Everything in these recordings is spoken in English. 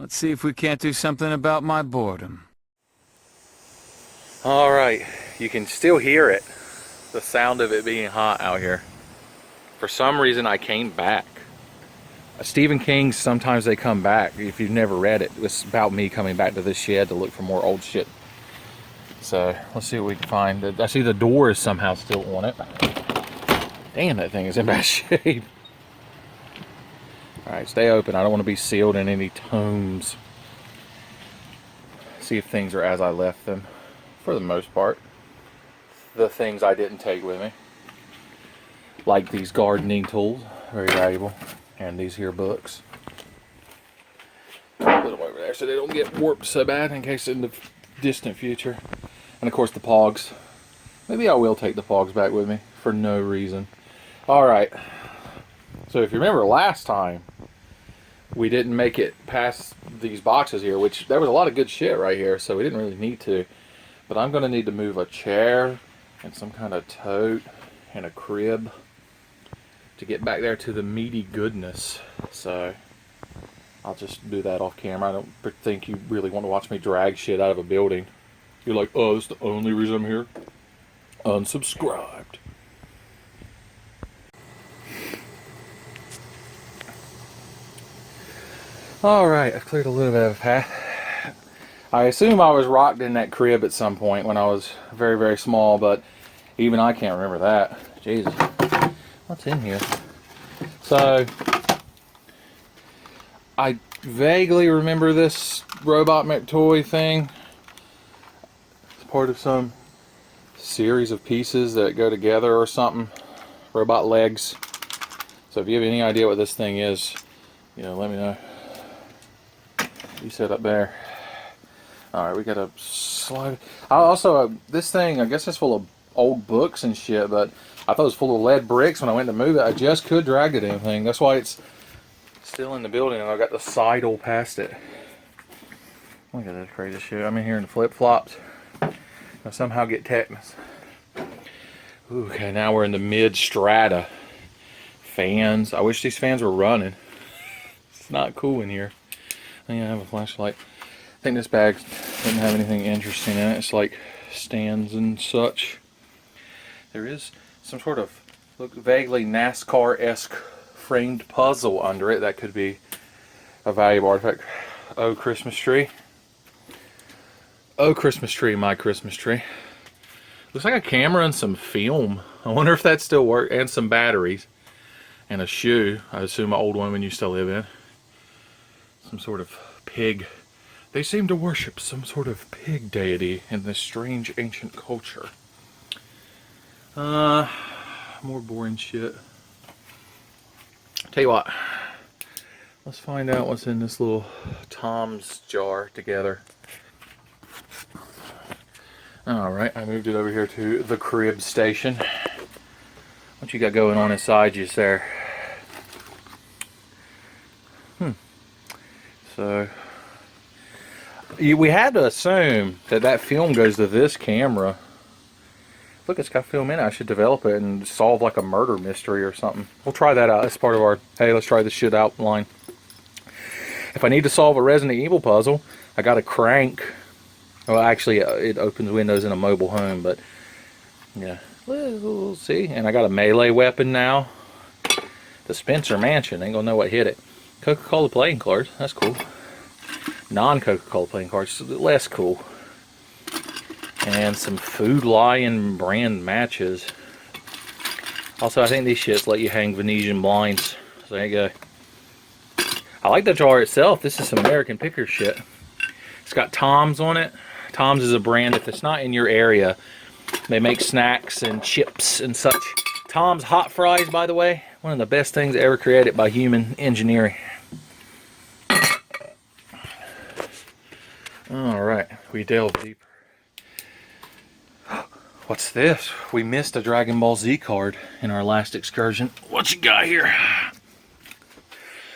Let's see if we can't do something about my boredom. All right, you can still hear it, the sound of it being hot out here. For some reason, I came back. Stephen King, sometimes they come back. If you've never read it, it's about me coming back to this shed to look for more old shit. So let's see what we can find. I see the door is somehow still on it. Damn, that thing is in bad shape. All right, stay open. I don't want to be sealed in any tomes. See if things are as I left them, for the most part. The things I didn't take with me, like these gardening tools, very valuable, and these here books. Put them over there so they don't get warped so bad in case in the distant future. And of course the pogs. Maybe I will take the pogs back with me for no reason. All right. So if you remember last time, we didn't make it past these boxes here, which there was a lot of good shit right here, so we didn't really need to. But I'm going to need to move a chair and some kind of tote and a crib to get back there to the meaty goodness. So I'll just do that off camera. I don't think you really want to watch me drag shit out of a building. You're like, oh, that's the only reason I'm here? Unsubscribed. Alright, I've cleared a little bit of a path. I assume I was rocked in that crib at some point when I was very, very small, but even I can't remember that. Jesus. What's in here? So, I vaguely remember this robot McToy thing. It's part of some series of pieces that go together or something. Robot legs. So if you have any idea what this thing is, you know, let me know. You sit up there. Alright, we gotta slide. This thing, I guess it's full of old books and shit, but I thought it was full of lead bricks when I went to move it. I just could drag the damn thing. That's why it's still in the building and I got the sidle past it. Look at this crazy shit. I'm in here in flip-flops. I somehow get tetanus. Ooh, okay, now we're in the mid-strata. Fans. I wish these fans were running. It's not cool in here. I think I have a flashlight. I think this bag doesn't have anything interesting in it. It's like stands and such. There is some sort of look vaguely NASCAR-esque framed puzzle under it that could be a valuable artifact. Oh, Christmas tree. Oh, Christmas tree, my Christmas tree. Looks like a camera and some film. I wonder if that still works. And some batteries. And a shoe. I assume an old one when you still live in. Some sort of pig. They seem to worship some sort of pig deity in this strange ancient culture. More boring shit. Tell you what. Let's find out what's in this little Tom's jar together. Alright, I moved it over here to the crib station. What you got going on inside you there? So, we had to assume that that film goes to this camera. Look, it's got film in it. I should develop it and solve like a murder mystery or something. We'll try that out. That's part of our, hey, let's try this shit out line. If I need to solve a Resident Evil puzzle, I got a crank. Well, actually, it opens windows in a mobile home, but yeah, we'll see. And I got a melee weapon now. The Spencer Mansion. Ain't gonna know what hit it. Coca-Cola playing cards. That's cool. Non-Coca-Cola playing cards. Less cool. And some Food Lion brand matches. Also, I think these shits let you hang Venetian blinds. So there you go. I like the jar itself. This is some American Picker shit. It's got Tom's on it. Tom's is a brand, if it's not in your area, they make snacks and chips and such. Tom's hot fries, by the way, one of the best things ever created by human engineering. Alright, we delve deeper. What's this? We missed a Dragon Ball Z card in our last excursion. What you got here?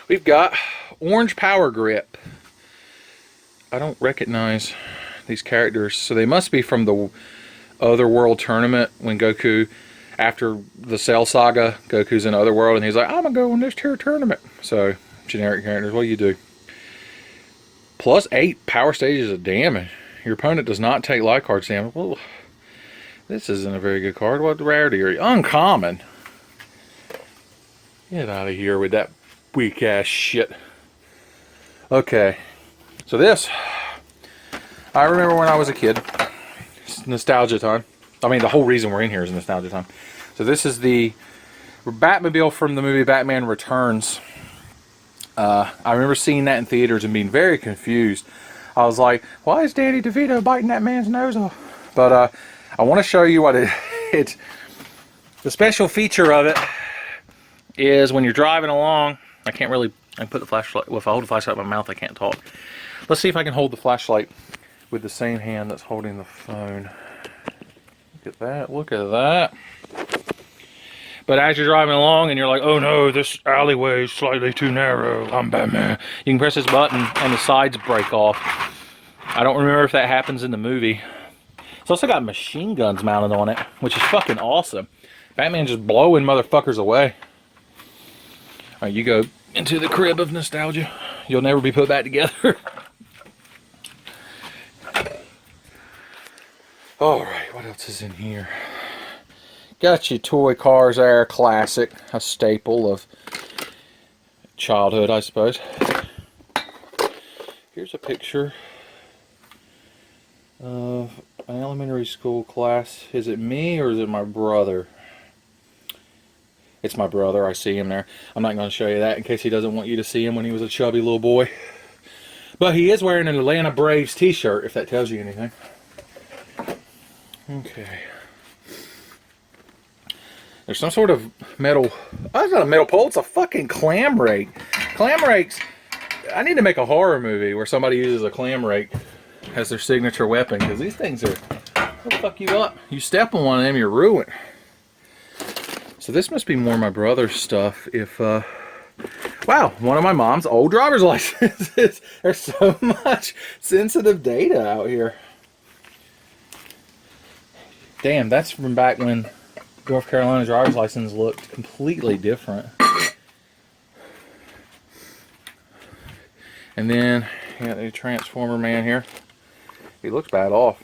We've got Orange Power Grip. I don't recognize these characters, so they must be from the Otherworld tournament when Goku, after the Cell Saga, Goku's in Otherworld and he's like, I'm gonna go in this tier tournament. So, generic characters, what do you do? Plus 8 power stages of damage. Your opponent does not take life cards damage. Well, this isn't a very good card. What rarity are you? Uncommon. Get out of here with that weak ass shit. Okay. So this, I remember when I was a kid. It's nostalgia time. I mean, the whole reason we're in here is nostalgia time. So this is the Batmobile from the movie Batman Returns. I remember seeing that in theaters and being very confused. I was like, why is Danny DeVito biting that man's nose off? But I want to show you what it's. The special feature of it is when you're driving along. I can put the flashlight. Well, if I hold the flashlight in my mouth, I can't talk. Let's see if I can hold the flashlight with the same hand that's holding the phone. Look at that. Look at that. But as you're driving along and you're like, oh no, this alleyway is slightly too narrow, I'm Batman. You can press this button and the sides break off. I don't remember if that happens in the movie. It's also got machine guns mounted on it, which is fucking awesome. Batman just blowing motherfuckers away. Alright, you go into the crib of nostalgia. You'll never be put back together. Alright, what else is in here? Got your toy cars there, classic, a staple of childhood, I suppose. Here's a picture of an elementary school class. Is it me or is it my brother? It's my brother. I see him there. I'm not going to show you that in case he doesn't want you to see him when he was a chubby little boy. But he is wearing an Atlanta Braves t-shirt, if that tells you anything. Okay. There's some sort of metal. Oh, it's not a metal pole. It's a fucking clam rake. Clam rakes. I need to make a horror movie where somebody uses a clam rake as their signature weapon, because these things are, they'll fuck you up. You step on one of them, you're ruined. So this must be more my brother's stuff. If wow, one of my mom's old driver's licenses. There's so much sensitive data out here. Damn, that's from back when North Carolina driver's license looked completely different. And then you got the Transformer man here. He looks bad off.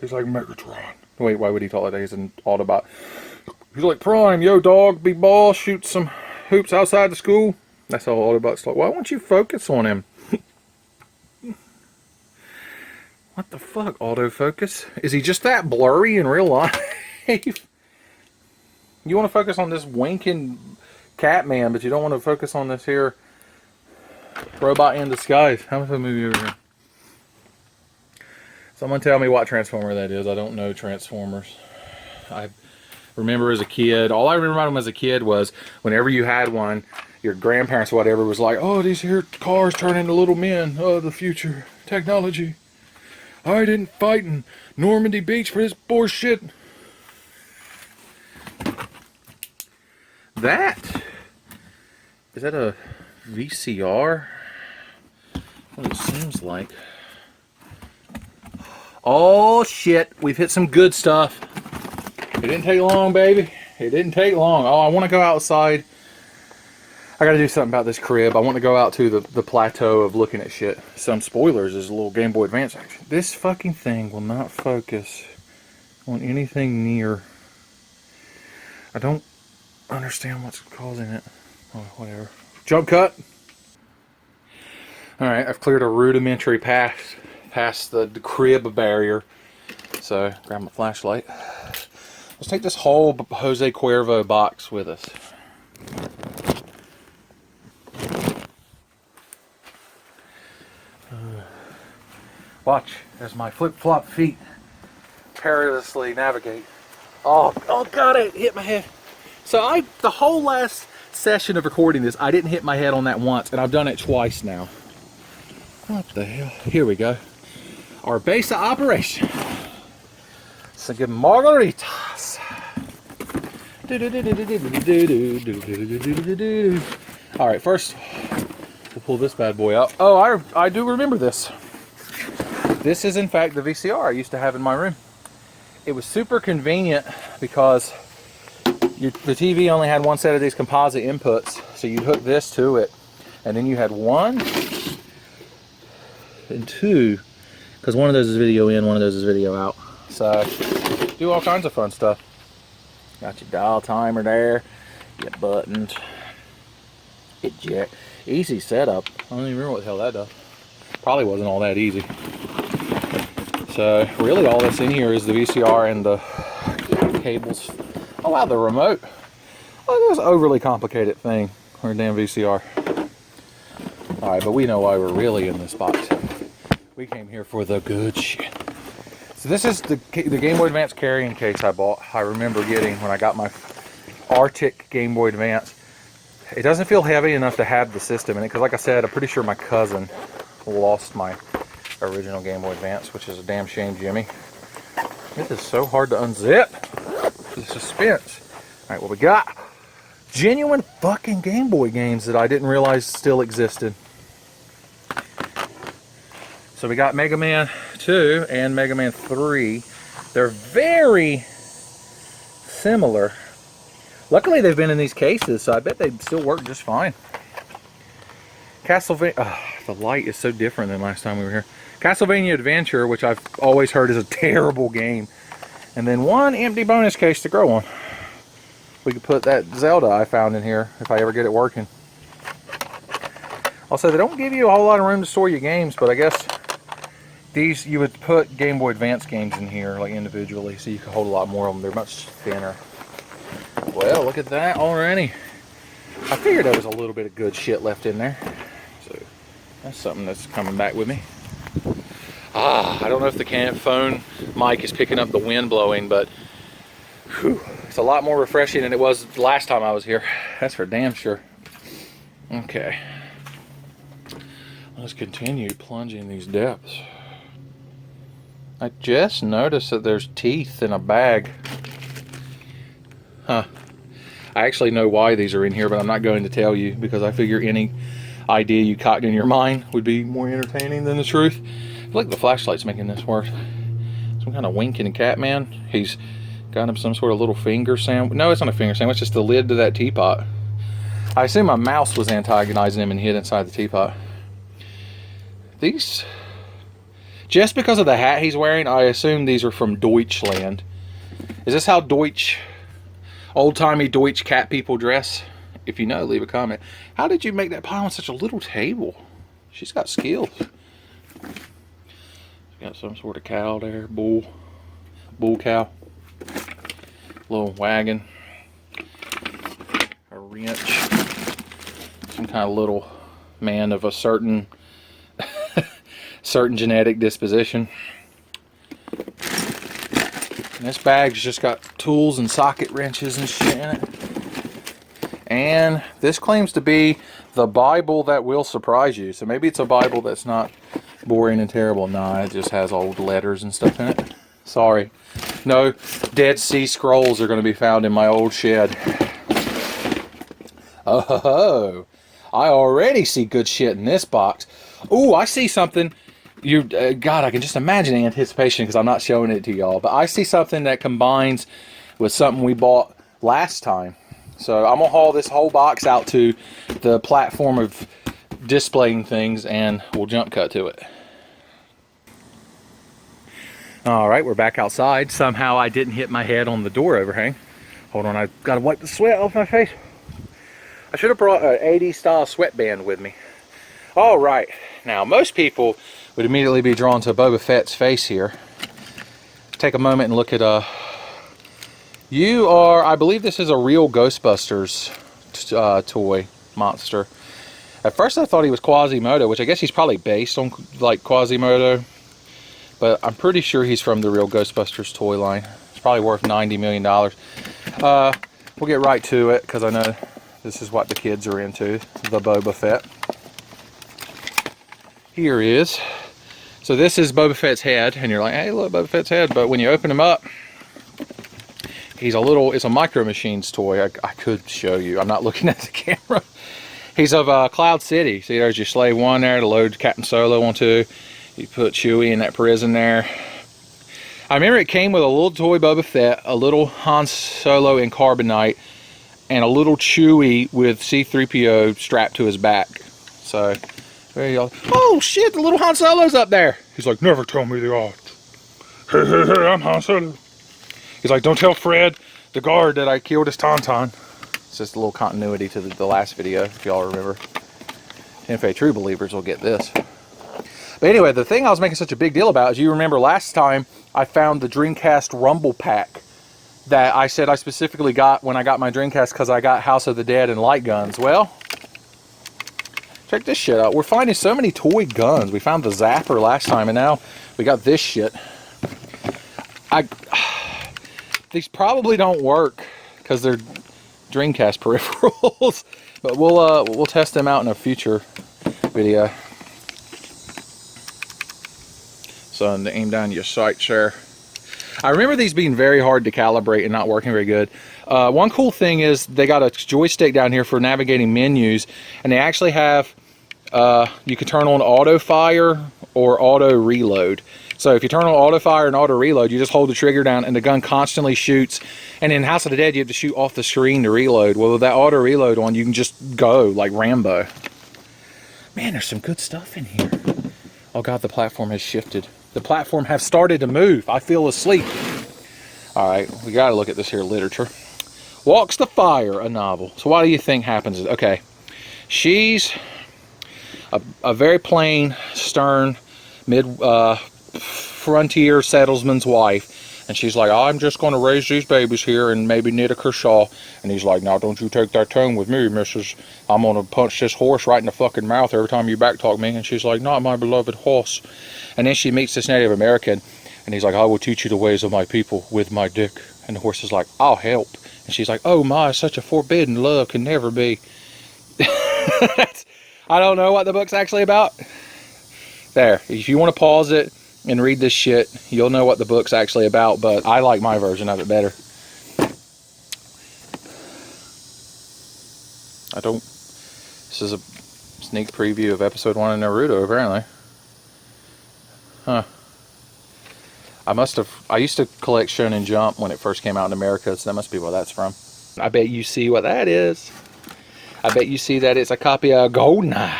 He's like Megatron. Wait, why would he talk like that? He's an Autobot. He's like, Prime, yo dog, big ball, shoot some hoops outside the school. That's how Autobots talk. Why won't you focus on him? What the fuck, autofocus? Is he just that blurry in real life? You want to focus on this winking Catman, but you don't want to focus on this here robot in disguise. How much of a movie over here? Someone tell me what Transformer that is. I don't know Transformers. I remember as a kid, all I remember about them as a kid was whenever you had one, your grandparents or whatever was like, oh, these here cars turn into little men. Oh, the future. Technology. I didn't fight in Normandy Beach for this bullshit. That? Is that a VCR? What it seems like. Oh shit, we've hit some good stuff. It didn't take long, baby. It didn't take long. Oh, I want to go outside. I got to do something about this crib. I want to go out to the plateau of looking at shit. Some spoilers. There's a little Game Boy Advance action. This fucking thing will not focus on anything near. I don't understand what's causing it. Oh, whatever. Jump cut. Alright, I've cleared a rudimentary path past the crib barrier. So, grab my flashlight. Let's take this whole Jose Cuervo box with us. Watch as my flip-flop feet perilously navigate. Oh, God, it hit my head. So the whole last session of recording this, I didn't hit my head on that once, and I've done it twice now. What the hell? Here we go. Our base of operation. Some good margaritas. All right, first we'll pull this bad boy out. Oh, I do remember this. This is in fact the VCR I used to have in my room. It was super convenient because the TV only had one set of these composite inputs, so you'd hook this to it, and then you had one, and 2, because one of those is video in, one of those is video out. So, do all kinds of fun stuff. Got your dial timer there, your buttons, eject. Easy setup. I don't even remember what the hell that does. Probably wasn't all that easy. So, really all that's in here is the VCR and the cables. Oh wow, the remote. Oh, that's an overly complicated thing for a damn VCR. Alright, but we know why we're really in this box. We came here for the good shit. So this is the Game Boy Advance carrying case I bought. I remember getting when I got my Arctic Game Boy Advance. It doesn't feel heavy enough to have the system in it, because like I said, I'm pretty sure my cousin lost my original Game Boy Advance, which is a damn shame, Jimmy. It is so hard to unzip. The suspense. Alright, what we got? Genuine fucking Game Boy games that I didn't realize still existed. So we got Mega Man 2 and Mega Man 3. They're very similar. Luckily they've been in these cases, so I bet they'd still work just fine. Castlevania, the light is so different than last time we were here. Castlevania Adventure, which I've always heard is a terrible game. And then one empty bonus case to grow on. We could put that Zelda I found in here if I ever get it working. Also, they don't give you a whole lot of room to store your games, but I guess these, you would put Game Boy Advance games in here, like individually, so you can hold a lot more of them. They're much thinner. Well, look at that already. I figured there was a little bit of good shit left in there. So, that's something that's coming back with me. I don't know if the phone mic is picking up the wind blowing, but whew, it's a lot more refreshing than it was last time I was here. That's for damn sure. Okay. Let's continue plunging these depths. I just noticed that there's teeth in a bag. Huh. I actually know why these are in here, but I'm not going to tell you because I figure any idea you caught in your mind would be more entertaining than the truth. I feel like the flashlight's making this worse. Some kind of winking cat man. He's got him some sort of little finger sandwich. No, it's not a finger sandwich, it's just the lid to that teapot. I assume my mouse was antagonizing him and hid inside the teapot. These, just because of the hat he's wearing, I assume these are from Deutschland. Is this how old-timey Deutsch cat people dress? If you know, leave a comment. How did you make that pile on such a little table? She's got skills. Got some sort of cow there, bull cow. Little wagon. A wrench. Some kind of little man of a certain genetic disposition. And this bag's just got tools and socket wrenches and shit in it. And this claims to be the Bible that will surprise you. So maybe it's a Bible that's not boring and terrible. Nah, it just has old letters and stuff in it. Sorry. No Dead Sea Scrolls are going to be found in my old shed. Oh, I already see good shit in this box. Ooh, I see something. God, I can just imagine the anticipation because I'm not showing it to y'all. But I see something that combines with something we bought last time. So I'm going to haul this whole box out to the platform of displaying things and we'll jump cut to it. Alright, we're back outside. Somehow I didn't hit my head on the door overhang. Hold on, I've got to wipe the sweat off my face. I should have brought an 80s style sweatband with me. Alright, now most people would immediately be drawn to Boba Fett's face here. Take a moment and look at I believe this is a real Ghostbusters toy monster. At first I thought he was Quasimodo, which I guess he's probably based on like Quasimodo. But I'm pretty sure he's from the real Ghostbusters toy line. It's probably worth $90 million. We'll get right to it because I know this is what the kids are into, the Boba Fett. Here is. So this is Boba Fett's head, and you're like, hey, look, Boba Fett's head. But when you open him up, it's a Micro Machines toy. I could show you. I'm not looking at the camera. He's of Cloud City. See, there's your Slave 1 there to load Captain Solo onto. You put Chewie in that prison there. I remember it came with a little toy Boba Fett, a little Han Solo in Carbonite, and a little Chewie with C-3PO strapped to his back. So, Oh shit, the little Han Solo's up there. He's like, never tell me the odds. I'm Han Solo. He's like, don't tell Fred, the guard, that I killed his Tauntaun. It's just a little continuity to the last video, if y'all remember. Tenfey true believers will get this. But anyway, the thing I was making such a big deal about is, you remember last time I found the Dreamcast Rumble Pack that I said I specifically got when I got my Dreamcast because I got House of the Dead and light guns. Well, check this shit out. We're finding so many toy guns. We found the Zapper last time, and now we got this shit. These probably don't work because they're Dreamcast peripherals, but we'll test them out in a future video. So aim down your sights there. I remember these being very hard to calibrate and not working very good. One cool thing is they got a joystick down here for navigating menus, and they actually have, you can turn on auto fire or auto reload. So if you turn on auto fire and auto reload, you just hold the trigger down and the gun constantly shoots. And in House of the Dead, you have to shoot off the screen to reload. Well, with that auto reload on, you can just go like Rambo. Man, there's some good stuff in here. Oh God, the platform has shifted. The platform has started to move. I feel asleep. All right, we got to look at this here literature. Walks the Fire, a novel. So what do you think happens? Okay, she's a very plain, stern, frontier settleman's wife, and she's like, I'm just going to raise these babies here and maybe knit a kershaw. And he's like, now don't you take that tone with me, missus. I'm going to punch this horse right in the fucking mouth every time you backtalk me. And she's like, not my beloved horse. And then she meets this Native American, and he's like, I will teach you the ways of my people with my dick. And the horse is like, I'll help. And she's like, oh my, such a forbidden love can never be. I don't know what the book's actually about. There, if you want to pause it and read this shit, you'll know what the book's actually about, but I like my version of it better. This is a sneak preview of episode 1 of Naruto, apparently. Huh. I used to collect Shonen Jump when it first came out in America, so that must be where that's from. I bet you see what that is. I bet you see that it's a copy of GoldenEye.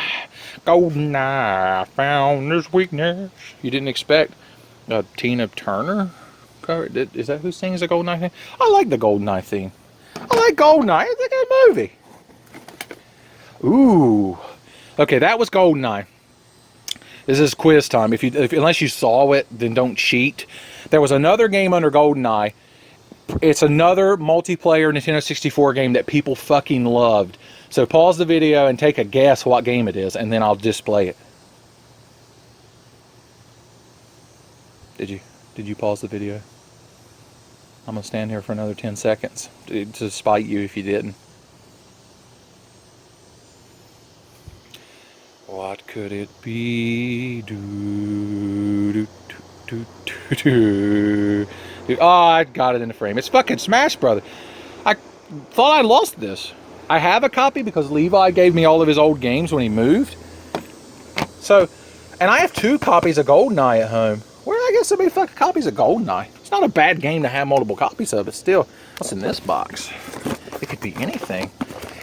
GoldenEye found this weakness. You didn't expect a Tina Turner cover? Is that who sings the GoldenEye theme? I like the GoldenEye theme. I like GoldenEye. It's a good movie. Ooh. Okay, that was GoldenEye. This is quiz time. Unless you saw it, then don't cheat. There was another game under GoldenEye. It's another multiplayer Nintendo 64 game that people fucking loved. So pause the video and take a guess what game it is, and then I'll display it. Did you pause the video? I'm gonna stand here for another 10 seconds to spite you if you didn't. What could it be? Oh, I got it in the frame. It's fucking Smash Brothers. I thought I lost this. I have a copy because Levi gave me all of his old games when he moved. So, and I have 2 copies of GoldenEye at home. Where did I get so many fucking copies of GoldenEye? It's not a bad game to have multiple copies of, but still, what's in this box? It could be anything.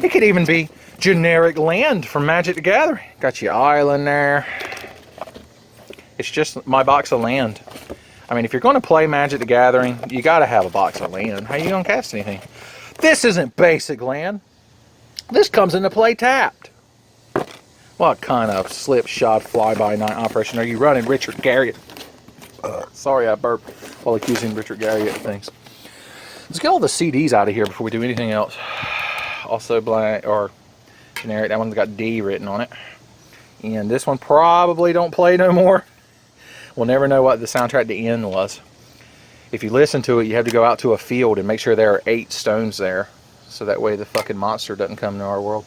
It could even be generic land from Magic the Gathering. Got your island there. It's just my box of land. I mean, if you're going to play Magic the Gathering, you got to have a box of land. How are you going to cast anything? This isn't basic land. This comes into play tapped. What kind of slipshod fly-by-night operation are you running, Richard Garriott? Sorry I burped while accusing Richard Garriott of things. Let's get all the CDs out of here before we do anything else. Also blank, or generic, that one's got D written on it. And this one probably don't play no more. We'll never know what the soundtrack to N was. If you listen to it, you have to go out to a field and make sure there are 8 stones there. So that way the fucking monster doesn't come to our world.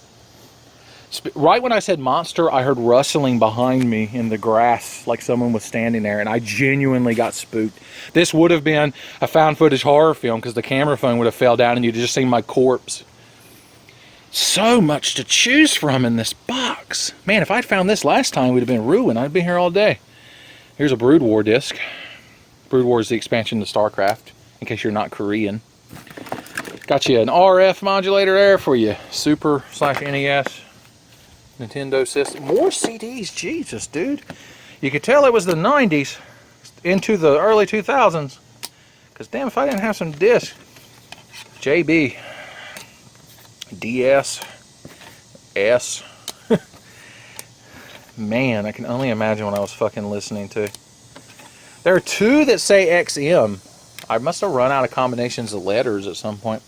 Right when I said monster, I heard rustling behind me in the grass, like someone was standing there, and I genuinely got spooked. This would have been a found footage horror film because the camera phone would have fell down and you'd just seen my corpse. So much to choose from in this box. Man, if I'd found this last time, we'd have been ruined. I'd be here all day. Here's a Brood War disc. Brood War is the expansion to StarCraft, in case you're not Korean. Got you an RF modulator there for you Super/NES. Nintendo system. More CDs. Jesus, dude. You could tell it was the 90s into the early 2000s. Because damn if I didn't have some discs. JB. DS. S. Man, I can only imagine what I was fucking listening to. There are two that say XM. I must have run out of combinations of letters at some point.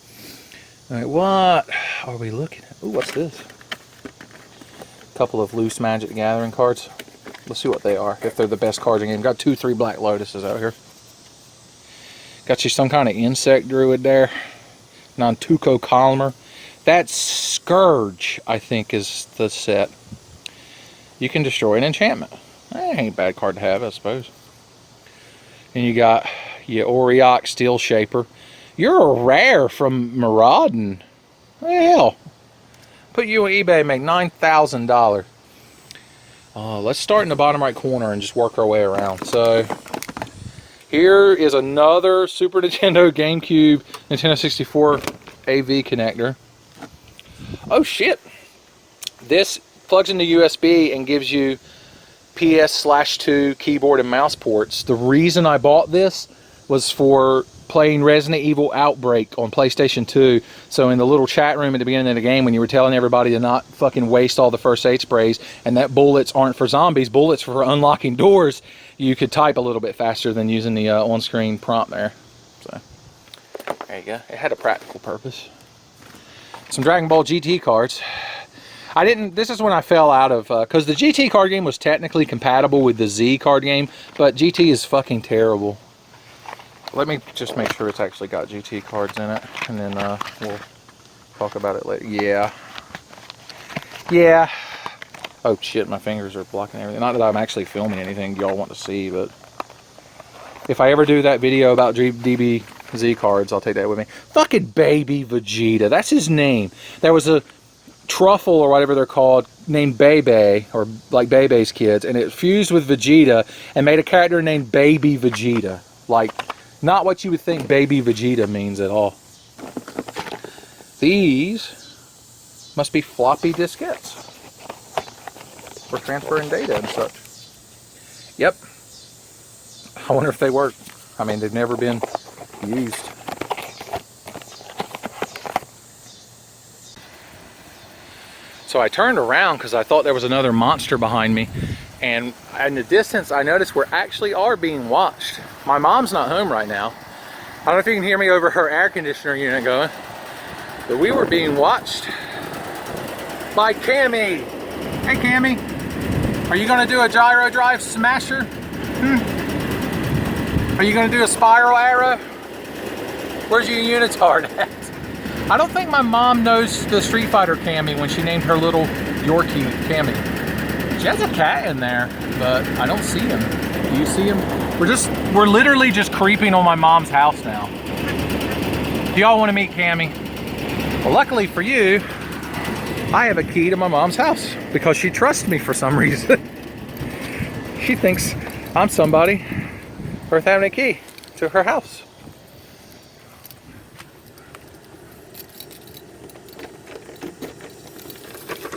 All right, what are we looking at? Ooh, what's this? A couple of loose Magic the Gathering cards. Let's see what they are, if they're the best cards in the game. Got 2-3 Black Lotuses out here. Got you some kind of insect druid there. Non-Tuco Colmer. That's Scourge, I think, is the set. You can destroy an enchantment. That ain't a bad card to have, I suppose. And you got your Auriok Steel Shaper. You're a rare from Maraudon. What the hell? Put you on eBay and make $9,000. Let's start in the bottom right corner and just work our way around. So here is another Super Nintendo, GameCube, Nintendo 64 AV connector. Oh shit. This plugs into USB and gives you PS/2 keyboard and mouse ports. The reason I bought this was for playing Resident Evil Outbreak on PlayStation 2. So in the little chat room at the beginning of the game when you were telling everybody to not fucking waste all the first aid sprays and that bullets aren't for zombies, bullets for unlocking doors, you could type a little bit faster than using the on-screen prompt there. So there you go. It had a practical purpose. Some Dragon Ball GT cards. This is when I fell out of, because the GT card game was technically compatible with the Z card game, but GT is fucking terrible. Let me just make sure it's actually got GT cards in it, and then we'll talk about it later. Yeah. Yeah. Oh shit, my fingers are blocking everything. Not that I'm actually filming anything y'all want to see, but if I ever do that video about DBZ cards, I'll take that with me. Fucking Baby Vegeta, that's his name. There was a truffle or whatever they're called named Bebe, or like Bebe's kids, and it fused with Vegeta and made a character named Baby Vegeta. Like, not what you would think Baby Vegeta means at all. These must be floppy diskettes for transferring data and such. Yep. I wonder if they work. I mean, they've never been used. So I turned around because I thought there was another monster behind me. And in the distance, I noticed we actually are being watched. My mom's not home right now. I don't know if you can hear me over her air conditioner unit going, but we were being watched by Cammy. Hey Cammy, are you gonna do a gyro drive smasher? Are you gonna do a spiral arrow? Where's your unitard at? I don't think my mom knows the Street Fighter Cammy when she named her little Yorkie Cammy. She has a cat in there, but I don't see him. Do you see him? We're literally just creeping on my mom's house now. Do y'all want to meet Cammy? Well, luckily for you, I have a key to my mom's house because she trusts me for some reason. She thinks I'm somebody worth having a key to her house.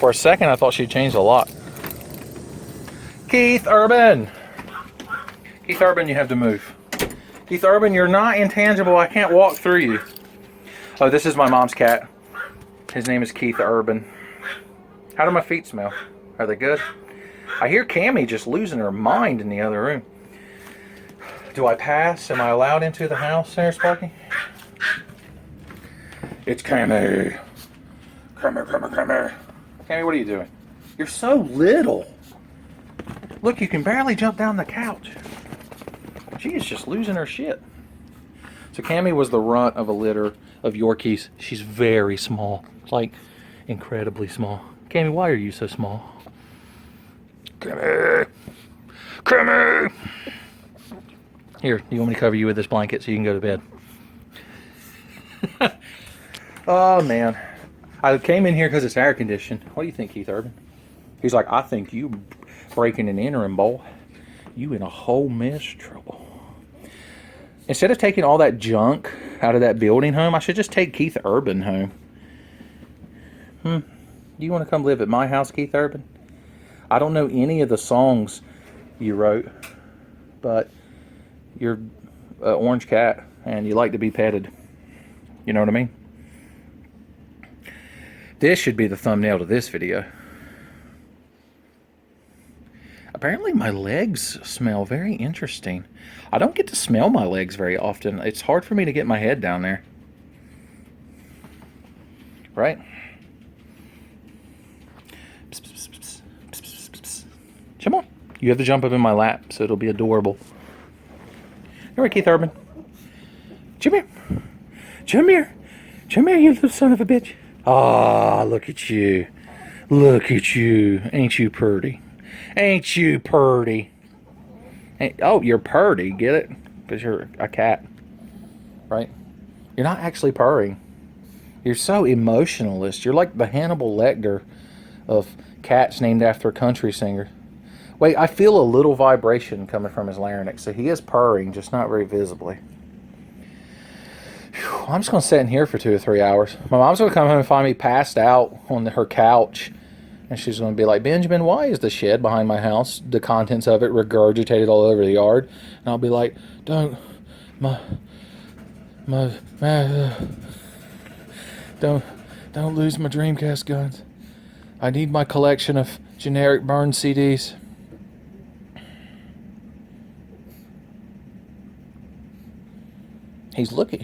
For a second, I thought she'd changed a lot. Keith Urban. Keith Urban, you have to move. Keith Urban, you're not intangible. I can't walk through you. Oh, this is my mom's cat. His name is Keith Urban. How do my feet smell? Are they good? I hear Cammy just losing her mind in the other room. Do I pass? Am I allowed into the house there, Sparky? It's Cammy. Cammy. Cammy, what are you doing? You're so little. Look, you can barely jump down the couch. She is just losing her shit. So Cammy was the runt of a litter of Yorkies. She's very small. Like, incredibly small. Cammy, why are you so small? Cammy! Cammy! Here, you want me to cover you with this blanket so you can go to bed? Oh, man. I came in here because it's air conditioned. What do you think, Keith Urban? He's like, I think you breaking and entering, boy. You in a whole mess of trouble. Instead of taking all that junk out of that building home, I should just take Keith Urban home. Do you want to come live at my house, Keith Urban? I don't know any of the songs you wrote, but you're an orange cat and you like to be petted. You know what I mean? This should be the thumbnail to this video. Apparently my legs smell very interesting. I don't get to smell my legs very often. It's hard for me to get my head down there. Right? Come on. You have to jump up in my lap, so it'll be adorable. All right, Keith Urban. Come here. Come here. Come here, you little son of a bitch. Ah, look at you. Look at you. Ain't you purty? Ain't you purty? Oh, you're purty. Get it? Because you're a cat. Right? You're not actually purring. You're so emotionalist. You're like the Hannibal Lecter of cats named after a country singer. Wait, I feel a little vibration coming from his larynx. So he is purring, just not very visibly. Whew, I'm just going to sit in here for 2 or 3 hours. My mom's going to come home and find me passed out on her couch. And she's going to be like, Benjamin, why is the shed behind my house, the contents of it regurgitated all over the yard? And I'll be like, don't lose my Dreamcast guns. I need my collection of generic burn CDs. He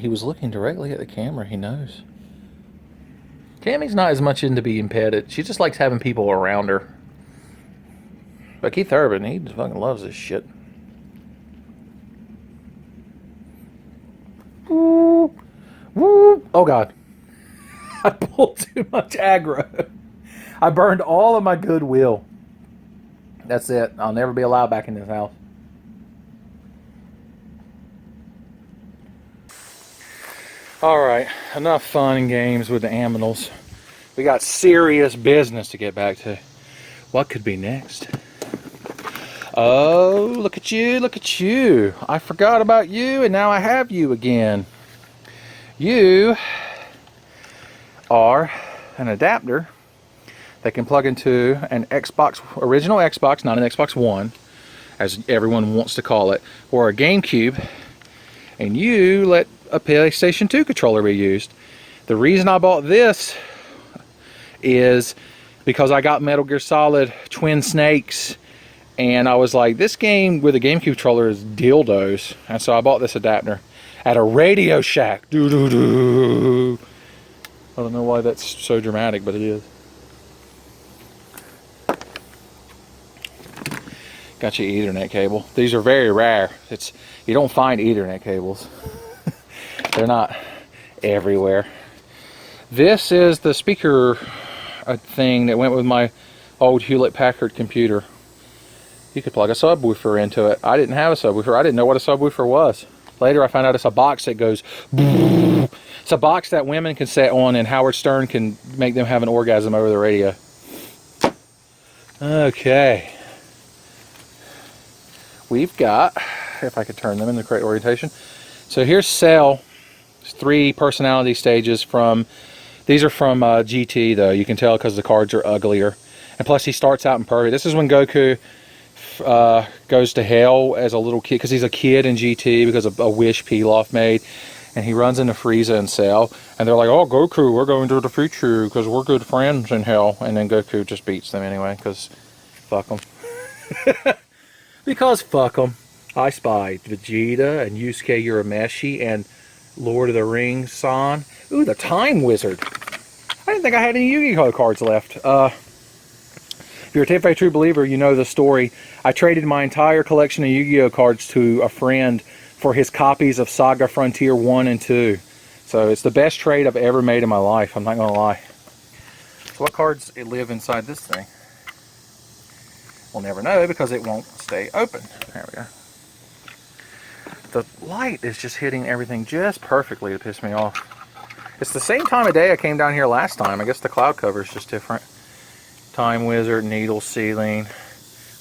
was looking directly at the camera, he knows. Tammy's not as much into being petted. She just likes having people around her. But Keith Urban, he just fucking loves this shit. Woo! Woo! Oh God. I pulled too much aggro. I burned all of my goodwill. That's it. I'll never be allowed back in this house. Alright, enough fun and games with the aminals. We got serious business to get back to. What could be next? Oh, look at you, look at you. I forgot about you and now I have you again. You are an adapter that can plug into an Xbox, original Xbox, not an Xbox One, as everyone wants to call it, or a GameCube, and you let a PlayStation 2 controller be used. The reason I bought this is because I got Metal Gear Solid Twin Snakes and I was like, this game with a GameCube controller is dildos, and so I bought this adapter at a Radio Shack. Doo -doo -doo. I don't know why that's so dramatic, but it is. Got your Ethernet cable. These are very rare. You don't find Ethernet cables. They're not everywhere. This is the speaker thing that went with my old Hewlett-Packard computer. You could plug a subwoofer into it. I didn't have a subwoofer. I didn't know what a subwoofer was. Later I found out it's a box that goes boom. It's a box that women can set on and Howard Stern can make them have an orgasm over the radio. Okay. We've got, if I could turn them in the correct orientation. So here's Cell. 3 personality stages from, these are from GT though, you can tell because the cards are uglier. And plus he starts out in pervy. This is when Goku goes to hell as a little kid, because he's a kid in GT because of a wish Pilaf made. And he runs into Frieza and Cell, and they're like, oh Goku, we're going to defeat you because we're good friends in hell. And then Goku just beats them anyway, because fuck them. Because fuck them. I spied Vegeta and Yusuke Urameshi and Lord of the Rings San. Ooh, the Time Wizard. I didn't think I had any Yu-Gi-Oh cards left. If you're a Tenfey true believer, you know the story. I traded my entire collection of Yu-Gi-Oh cards to a friend for his copies of Saga Frontier 1 and 2. So it's the best trade I've ever made in my life, I'm not going to lie. So what cards live inside this thing? We'll never know because it won't stay open. There we go. The light is just hitting everything just perfectly to piss me off. It's the same time of day I came down here last time. I guess the cloud cover is just different. Time Wizard, Needle Ceiling,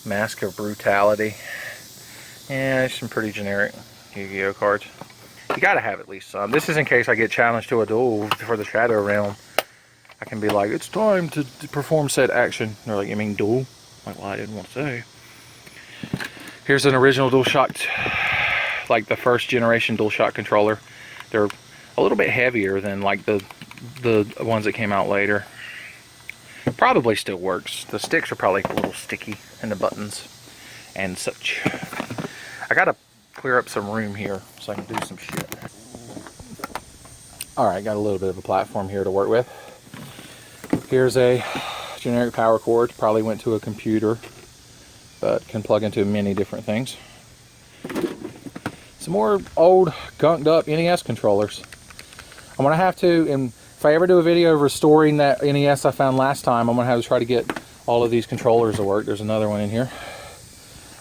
Mask of Brutality. Yeah, there's some pretty generic Yu-Gi-Oh cards. You gotta have at least some. This is in case I get challenged to a duel for the Shadow Realm. I can be like, it's time to perform said action. And they're like, you mean duel? I'm like, well, I didn't want to say. Here's an original DualShock, like the first generation DualShock controller. They're a little bit heavier than like the ones that came out later. Probably still works. The sticks are probably a little sticky in the buttons and such. I gotta clear up some room here so I can do some shit. Alright, got a little bit of a platform here to work with. Here's a generic power cord. Probably went to a computer, but can plug into many different things. Some more old gunked up NES controllers. I'm gonna have to, if I ever do a video of restoring that NES I found last time, I'm gonna have to try to get all of these controllers to work. There's another one in here.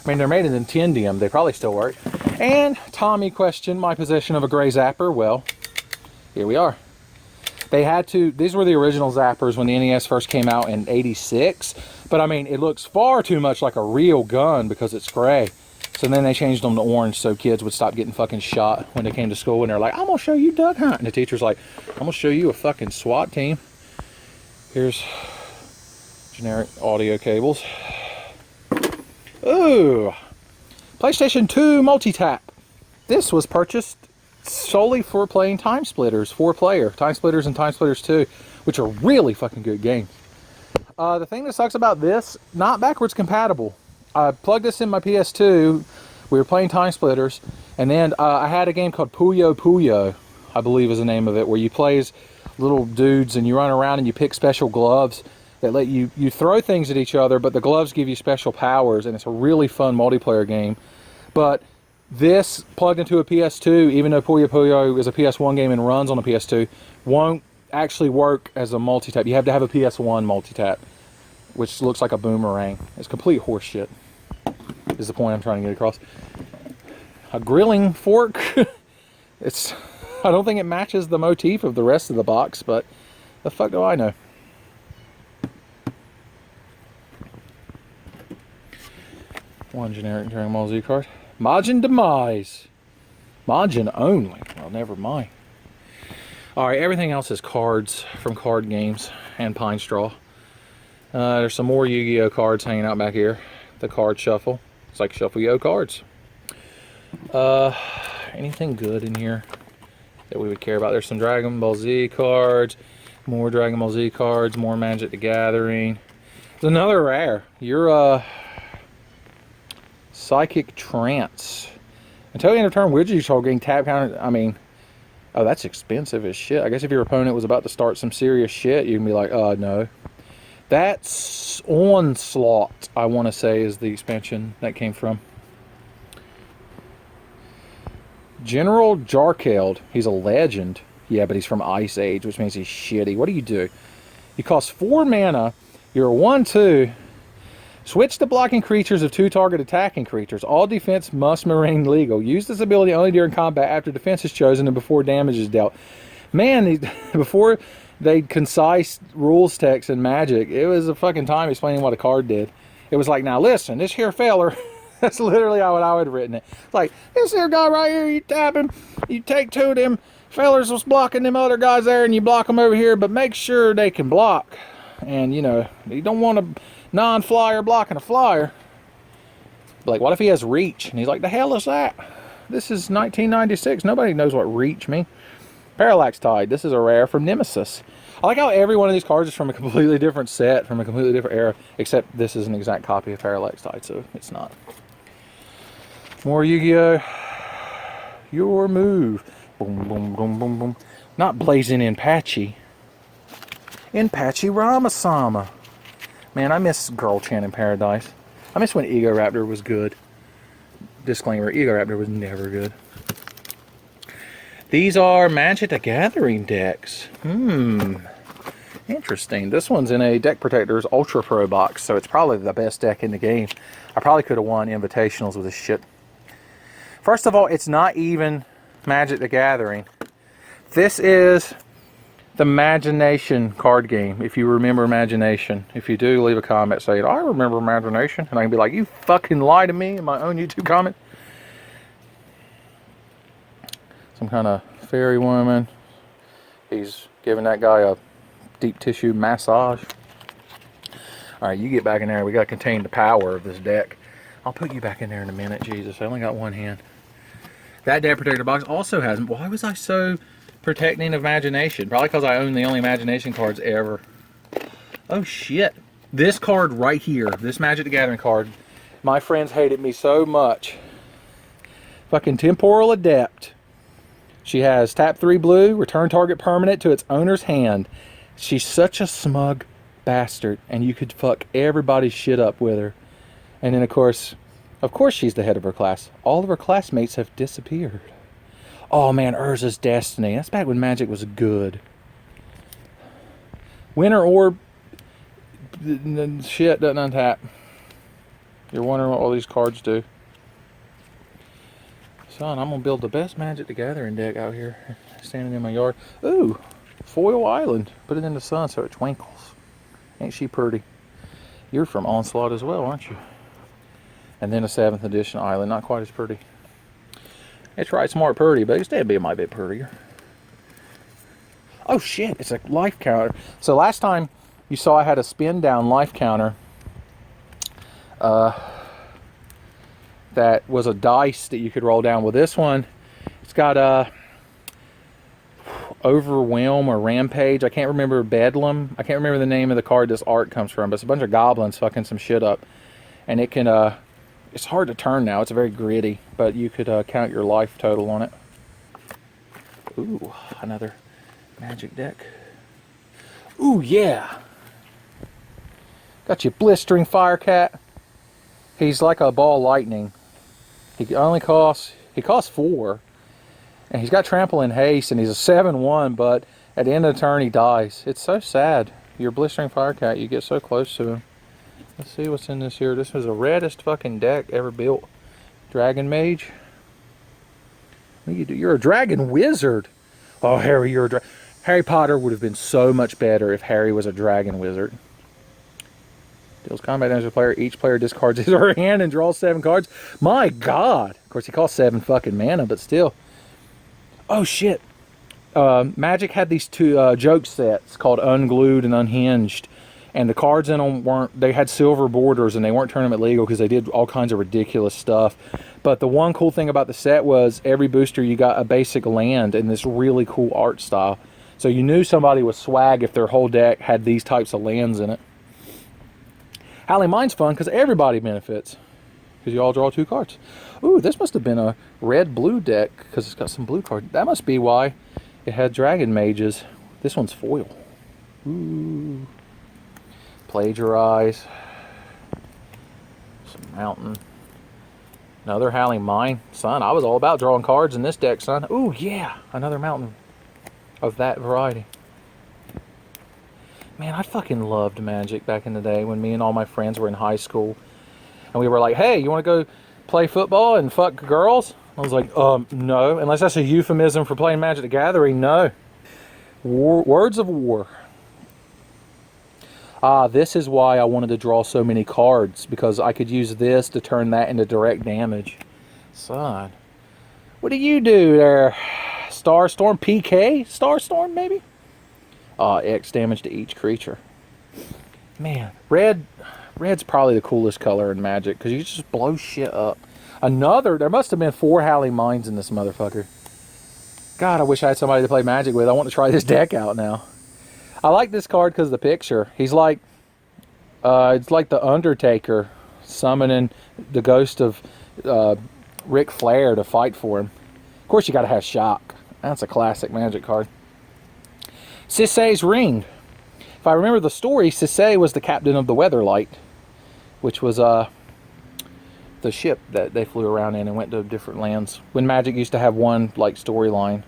I mean, they're made in Tendium. They probably still work. And Tommy questioned my possession of a gray zapper. Well, here we are. They had to, these were the original zappers when the NES first came out in '86. But I mean, it looks far too much like a real gun because it's gray. So then they changed them to orange so kids would stop getting fucking shot when they came to school. And they're like, I'm gonna show you duck hunt. And the teacher's like, I'm gonna show you a fucking SWAT team. Here's generic audio cables. Ooh, PlayStation 2 multi-tap. This was purchased solely for playing Time Splitters, 4-player. Time Splitters and Time Splitters 2, which are really fucking good games. The thing that sucks about this, not backwards compatible. I plugged this in my PS2, we were playing Time Splitters, and then I had a game called Puyo Puyo, I believe is the name of it, where you play as little dudes and you run around and you pick special gloves that let you throw things at each other, but the gloves give you special powers, and it's a really fun multiplayer game. But this plugged into a PS2, even though Puyo Puyo is a PS1 game and runs on a PS2, won't actually work as a multi-tap. You have to have a PS1 multi-tap, which looks like a boomerang. It's complete horseshit, is the point I'm trying to get across. A grilling fork. I don't think it matches the motif of the rest of the box, but the fuck do I know? One generic Dragon Ball Z card. Majin Demise. Majin only. Well, never mind. Alright, everything else is cards from card games and Pine Straw. There's some more Yu-Gi-Oh cards hanging out back here. The card shuffle. It's like Shuffle-Yo cards. Anything good in here that we would care about? There's some Dragon Ball Z cards. More Dragon Ball Z cards. More Magic the Gathering. There's another rare. You're Psychic Trance. Until the end of turn, Wizard Control getting tap counter. I mean, oh, that's expensive as shit. I guess if your opponent was about to start some serious shit, you can be like, no. That's Onslaught, I want to say, is the expansion that came from. General Jarkeld. He's a legend. Yeah, but he's from Ice Age, which means he's shitty. What do? You cost 4 mana. You're a 1/2. Switch to blocking creatures of 2 target attacking creatures. All defense must remain legal. Use this ability only during combat after defense is chosen and before damage is dealt. Man, before they concise rules text in Magic, it was a fucking time explaining what a card did. It was like, now listen, this here feller, that's literally how I would have written it. Like, this here guy right here, you tap him, you take 2 of them fellers was blocking them other guys there, and you block them over here, but make sure they can block. And, you know, you don't want a non-flyer blocking a flyer. Like, what if he has reach? And he's like, the hell is that? This is 1996. Nobody knows what reach means. Parallax Tide. This is a rare from Nemesis. I like how every one of these cards is from a completely different set, from a completely different era, except this is an exact copy of Parallax Tide, so it's not. More Yu-Gi-Oh! Your move. Boom, boom, boom, boom, boom. Not blazing in Patchy. In Patchy Ramasama. Man, I miss Girl Chan in Paradise. I miss when Ego Raptor was good. Disclaimer, Ego Raptor was never good. These are Magic the Gathering decks. Interesting. This one's in a Deck Protectors Ultra Pro box, so it's probably the best deck in the game. I probably could have won invitationals with this shit. First of all, it's not even Magic the Gathering. This is the Imagination card game, if you remember Imagination. If you do, leave a comment saying, I remember Imagination. And I can be like, you fucking lie to me in my own YouTube comment. Some kind of fairy woman. He's giving that guy a deep tissue massage. All right, you get back in there. We got to contain the power of this deck. I'll put you back in there in a minute. Jesus, I only got one hand. That deck protector box also has... Why was I so protecting imagination? Probably because I own the only imagination cards ever. Oh, shit. This card right here, this Magic the Gathering card, my friends hated me so much. Fucking Temporal Adept. She has tap 3 blue, return target permanent to its owner's hand. She's such a smug bastard, and you could fuck everybody's shit up with her. And then, of course, she's the head of her class. All of her classmates have disappeared. Oh, man, Urza's Destiny. That's back when Magic was good. Winter Orb. Shit doesn't untap. You're wondering what all these cards do. Son, I'm going to build the best Magic the Gathering deck out here. Standing in my yard. Ooh, Foil Island. Put it in the sun so it twinkles. Ain't she pretty? You're from Onslaught as well, aren't you? And then a 7th edition island, not quite as pretty. It's right, smart, pretty, but it might be prettier. Oh shit, it's a life counter. So last time you saw I had a spin down life counter. That was a dice that you could roll down. With this one, it's got a Overwhelm or Rampage. I can't remember. Bedlam. I can't remember the name of the card this art comes from, but it's a bunch of goblins fucking some shit up. And it can, it's hard to turn now. It's very gritty, but you could count your life total on it. Ooh, another Magic deck. Ooh, yeah. Got you Blistering Firecat. He's like a ball lightning. He costs 4. And he's got Trample and Haste, and he's a 7/1, but at the end of the turn he dies. It's so sad. Your Blistering Firecat, you get so close to him. Let's see what's in this here. This was the reddest fucking deck ever built. Dragon Mage. What do you do? You're a Dragon Wizard. Oh, Harry, you're a Harry Potter would have been so much better if Harry was a Dragon Wizard. Deals combat damage to the player. Each player discards his or her hand and draws 7 cards. My God. Of course, he costs 7 fucking mana, but still. Oh, shit. Magic had these 2 joke sets called Unglued and Unhinged. And the cards in them they had silver borders and they weren't tournament legal because they did all kinds of ridiculous stuff. But the one cool thing about the set was every booster you got a basic land in this really cool art style. So you knew somebody was swag if their whole deck had these types of lands in it. Howling Mine's fun because everybody benefits. Because you all draw 2 cards. Ooh, this must have been a red-blue deck because it's got some blue cards. That must be why it had Dragon Mages. This one's foil. Ooh. Plagiarize. Some Mountain. Another Howling Mine. Son, I was all about drawing cards in this deck, son. Ooh, yeah. Another Mountain of that variety. Man, I fucking loved Magic back in the day when me and all my friends were in high school. And we were like, hey, you want to go play football and fuck girls? I was like, no. Unless that's a euphemism for playing Magic the Gathering, no. Words of War. This is why I wanted to draw so many cards. Because I could use this to turn that into direct damage. Son. What do you do there? Starstorm PK? Starstorm, maybe? X damage to each creature. Man, red's probably the coolest color in Magic because you just blow shit up. There must have been 4 Howling Mines in this motherfucker. God, I wish I had somebody to play Magic with. I want to try this deck out now. I like this card because of the picture. He's like, it's like the Undertaker summoning the ghost of Ric Flair to fight for him. Of course, you got to have Shock. That's a classic Magic card. Sisay's Ring. If I remember the story, Sisay was the captain of the Weatherlight, which was the ship that they flew around in and went to different lands. When Magic used to have one like storyline.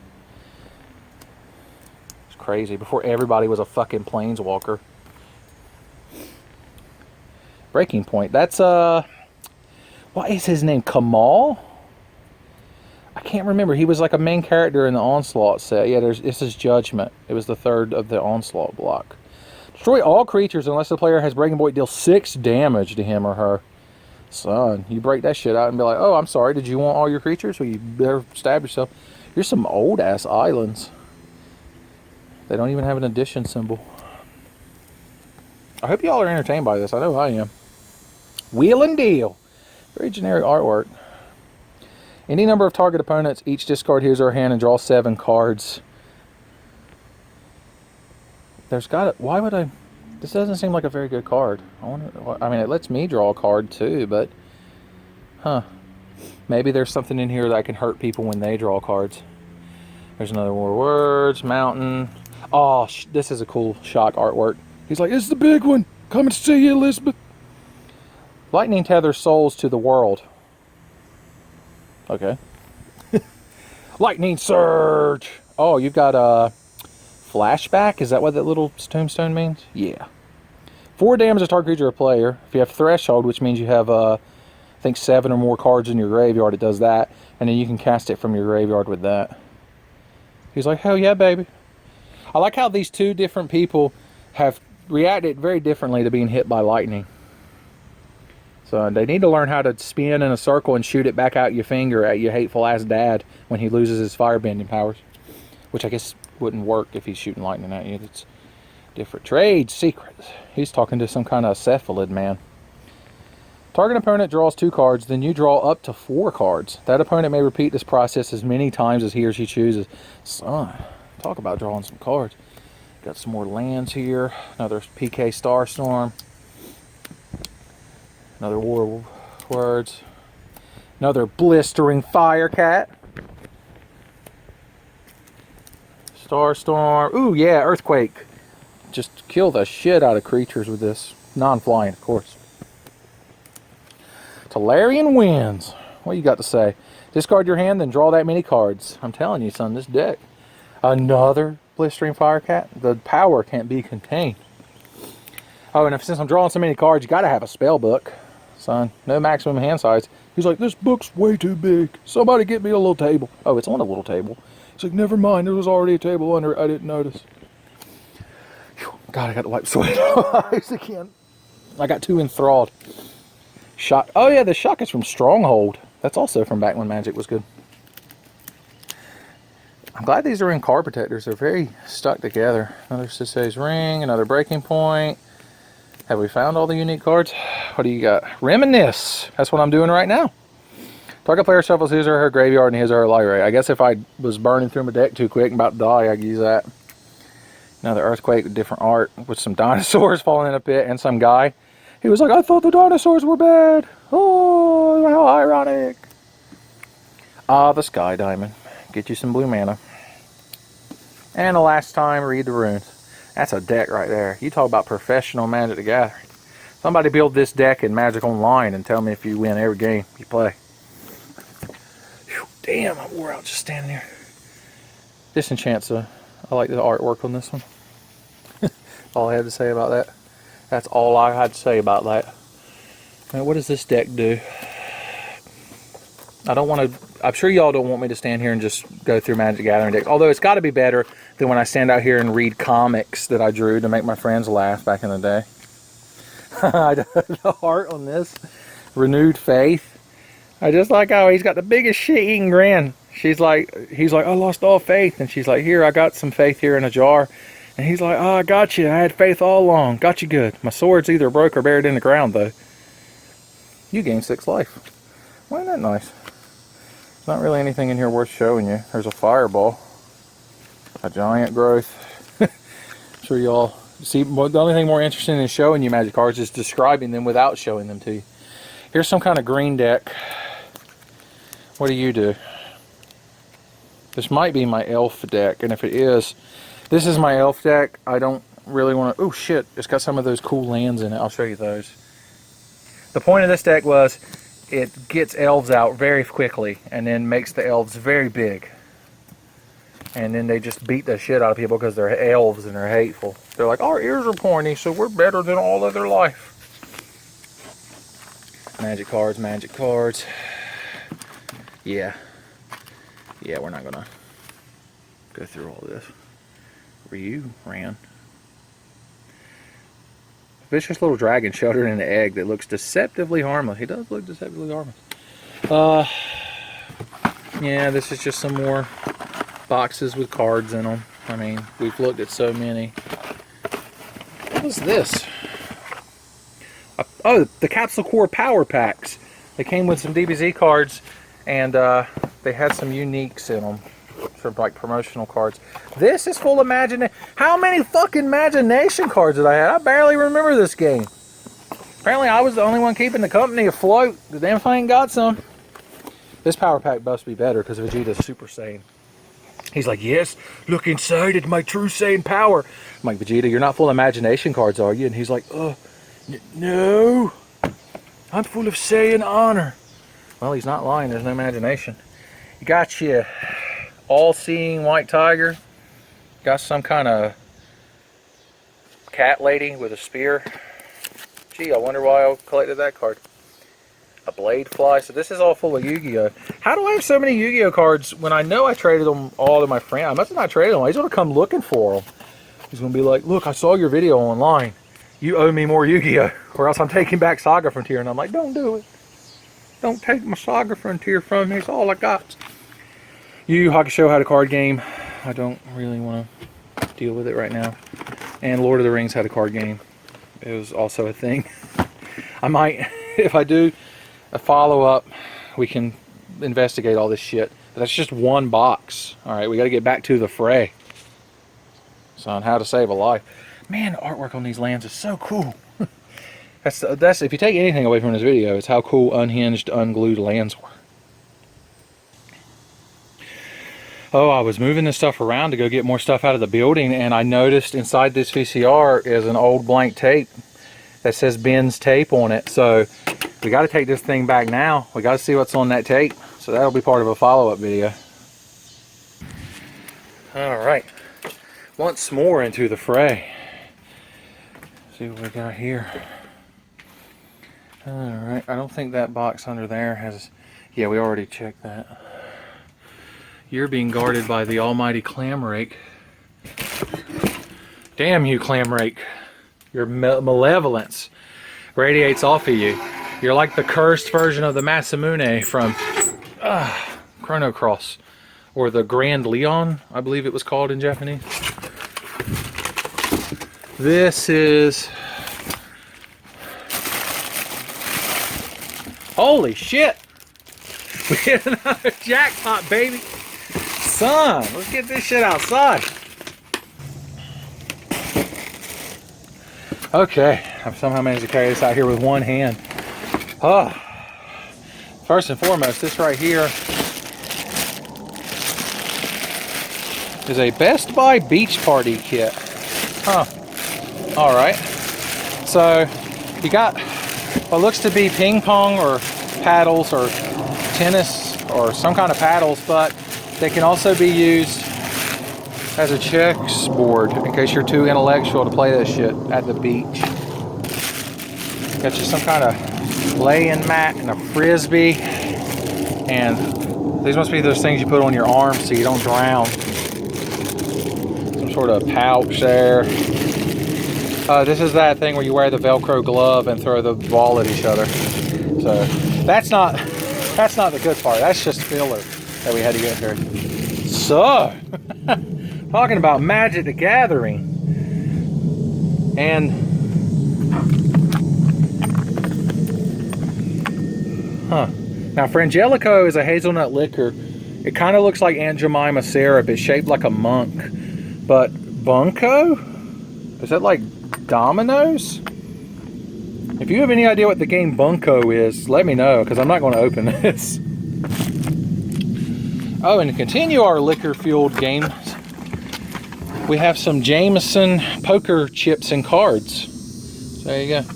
It's crazy. Before everybody was a fucking planeswalker. Breaking Point. That's what is his name? Kamal? I can't remember. He was like a main character in the Onslaught set. Yeah, this is Judgment. It was the 3rd of the Onslaught block. Destroy all creatures unless the player has Breaking Point. Deal 6 damage to him or her. Son, you break that shit out and be like, oh, I'm sorry. Did you want all your creatures? Well, you better stab yourself. Here's some old-ass islands. They don't even have an addition symbol. I hope y'all are entertained by this. I know I am. Wheel and deal. Very generic artwork. Any number of target opponents, each discard his or her hand and draw 7 cards. There's got to... Why would I... This doesn't seem like a very good card. I mean, it lets me draw a card too, but... Huh. Maybe there's something in here that can hurt people when they draw cards. There's another more words. Mountain. Oh, this is a cool shock artwork. He's like, it's the big one. Come and see you, Elizabeth. Lightning tethers souls to the world. Okay. Lightning surge. Oh, you've got a flashback. Is that what that little tombstone means? Yeah. 4 damage to target creature or player. If you have threshold, which means you have I think 7 or more cards in your graveyard, it does that, and then you can cast it from your graveyard with that. He's like, hell yeah, baby. I like how these 2 different people have reacted very differently to being hit by lightning. So they need to learn how to spin in a circle and shoot it back out your finger at your hateful ass dad when he loses his firebending powers. Which I guess wouldn't work if he's shooting lightning at you. It's different. Trade secrets. He's talking to some kind of cephalid man. Target opponent draws 2 cards, then you draw up to 4 cards. That opponent may repeat this process as many times as he or she chooses. Son, talk about drawing some cards. Got some more lands here. Another PK Starstorm. Another War Words. Another Blistering Firecat. Starstorm. Ooh, yeah, Earthquake. Just kill the shit out of creatures with this. Non-flying, of course. Tolarian Winds. What you got to say? Discard your hand, then draw that many cards. I'm telling you, son, this deck. Another Blistering Firecat. The power can't be contained. Oh, and since I'm drawing so many cards, you got to have a spell book. Son, no maximum hand size. He's like, this book's way too big. Somebody get me a little table. Oh, it's on a little table. He's like, never mind. There was already a table under it. I didn't notice. Whew. God, I got to wipe sweat eyes again. I got 2 enthralled. Shock. Oh, yeah, the shock is from Stronghold. That's also from back when Magic was good. I'm glad these are in card protectors. They're very stuck together. Another Sisei's Ring. Another Breaking Point. Have we found all the unique cards? What do you got? Reminisce. That's what I'm doing right now. Target player shuffles his or her graveyard and his or her library. I guess if I was burning through my deck too quick and about to die, I could use that. Another Earthquake with different art with some dinosaurs falling in a pit and some guy. He was like, I thought the dinosaurs were bad. Oh, how ironic. Ah, the Sky Diamond. Get you some blue mana. And the last time, read the runes. That's a deck right there. You talk about professional Magic the Gathering. Somebody build this deck in Magic Online and tell me if you win every game you play. Whew, damn, I wore out just standing there. Disenchant's I like the artwork on this one. That's all I had to say about that. That's all I had to say about that. Now, what does this deck do? I don't want to... I'm sure y'all don't want me to stand here and just go through Magic Gathering decks. Although it's got to be better than when I stand out here and read comics that I drew to make my friends laugh back in the day. The heart on this. Renewed Faith. I just like how he's got the biggest shit-eating grin. He's like, I lost all faith. And she's like, here, I got some faith here in a jar. And he's like, oh, I got you. I had faith all along. Got you good. My sword's either broke or buried in the ground, though. You gain 6 life. Why isn't that nice? There's not really anything in here worth showing you. There's a fireball. A giant growth. I'm sure y'all see, the only thing more interesting than showing you Magic cards is describing them without showing them to you. Here's some kind of green deck. What do you do? This might be my elf deck, and if it is, this is my elf deck. I don't really want to... Oh, shit. It's got some of those cool lands in it. I'll show you those. The point of this deck was it gets elves out very quickly and then makes the elves very big. And then they just beat the shit out of people because they're elves and they're hateful. They're like, our ears are pointy, so we're better than all other life. Magic cards, magic cards. Yeah. Yeah, we're not going to go through all this. Ryu ran. Vicious little dragon sheltered in an egg that looks deceptively harmless. He does look deceptively harmless. Yeah, this is just some more boxes with cards in them. I mean, we've looked at so many. What is this? Oh, the Capsule Core Power Packs. They came with some DBZ cards, and they had some uniques in them. Sort of like promotional cards. This is full of imagination. How many fucking imagination cards did I have? I barely remember this game. Apparently I was the only one keeping the company afloat. The damn thing got some. This power pack must be better because Vegeta's Super Saiyan. He's like, yes, look inside at my true Saiyan power. I'm like, Vegeta, you're not full of imagination cards, are you? And he's like, no, I'm full of Saiyan honor. Well, he's not lying. There's no imagination. You got your all-seeing white tiger. Got some kind of cat lady with a spear. Gee, I wonder why I collected that card. A blade fly. So this is all full of Yu-Gi-Oh. How do I have so many Yu-Gi-Oh cards when I know I traded them all to my friend? I must have not traded them. He's going to come looking for them. He's going to be like, look, I saw your video online. You owe me more Yu-Gi-Oh, or else I'm taking back Saga Frontier. And I'm like, don't do it. Don't take my Saga Frontier from me. It's all I got. Yu Yu Hakusho had a card game. I don't really want to deal with it right now. And Lord of the Rings had a card game. It was also a thing. I might, if I do a follow-up, we can investigate all this shit. But that's just one box. Alright, we got to get back to the fray. So on how to save a life. Man, the artwork on these lands is so cool. That's if you take anything away from this video, it's how cool unhinged, unglued lands were. Oh, I was moving this stuff around to go get more stuff out of the building, and I noticed inside this VCR is an old blank tape that says Ben's tape on it. So we got to take this thing back now. We got to see what's on that tape. So that'll be part of a follow-up video. All right, once more into the fray. See what we got here. All right, I don't think that box under there has. Yeah, we already checked that. You're being guarded by the almighty clam rake. Damn you, clam rake. Your malevolence radiates off of you. You're like the cursed version of the Masamune from Chrono Cross. Or the Grand Leon, I believe it was called in Japanese. This is... Holy shit! We hit another jackpot, baby! Son, let's get this shit outside. Okay, I've somehow managed to carry this out here with one hand. Oh, first and foremost, this right here is a Best Buy beach party kit. Huh. All right. So you got what looks to be ping pong or paddles or tennis or some kind of paddles, but they can also be used as a chess board in case you're too intellectual to play that shit at the beach. Got you some kind of laying mat and a frisbee, and these must be those things you put on your arms so you don't drown. Some sort of pouch there. This is that thing where you wear the Velcro glove and throw the ball at each other. So that's not the good part. That's just filler that we had to get here. So, talking about Magic the Gathering, and now Frangelico is a hazelnut liquor. It kind of looks like Aunt Jemima syrup. It's shaped like a monk, but Bunko? Is that like Dominoes? If you have any idea what the game Bunko is, let me know, because I'm not going to open this. Oh, and to continue our liquor-fueled games, we have some Jameson poker chips and cards. There you go.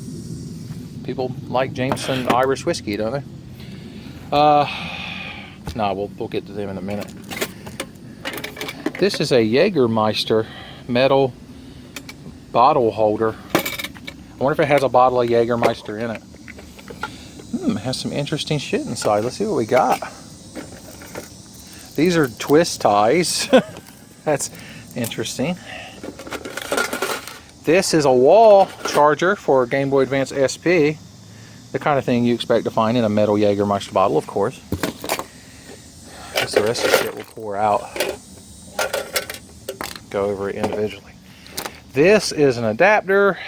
People like Jameson Irish whiskey, don't they? We'll get to them in a minute. This is a Jägermeister metal bottle holder. I wonder if it has a bottle of Jägermeister in it. It has some interesting shit inside. Let's see what we got. These are twist ties. That's interesting. This is a wall charger for Game Boy Advance SP. The kind of thing you expect to find in a metal Jägermeister bottle, of course. The rest of the shit will pour out. Go over it individually. This is an adapter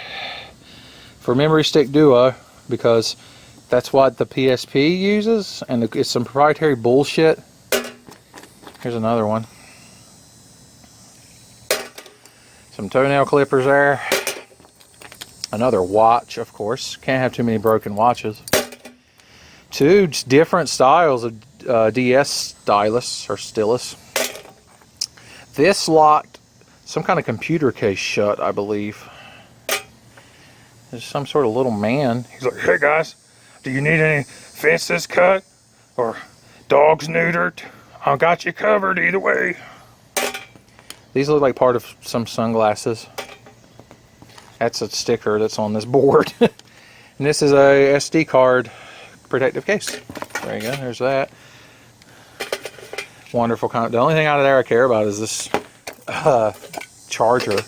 for Memory Stick Duo. because that's what the PSP uses, and it's some proprietary bullshit. Here's another one. Some toenail clippers there. Another watch, of course. Can't have too many broken watches. Two different styles of DS stylus or stylus. This locked some kind of computer case shut, I believe. There's some sort of little man. He's like, "Hey guys, do you need any fences cut or dogs neutered? I got you covered either way." These look like part of some sunglasses. That's a sticker that's on this board. And this is a SD card protective case. There you go, there's that. Wonderful. The only thing out of there I care about is this charger.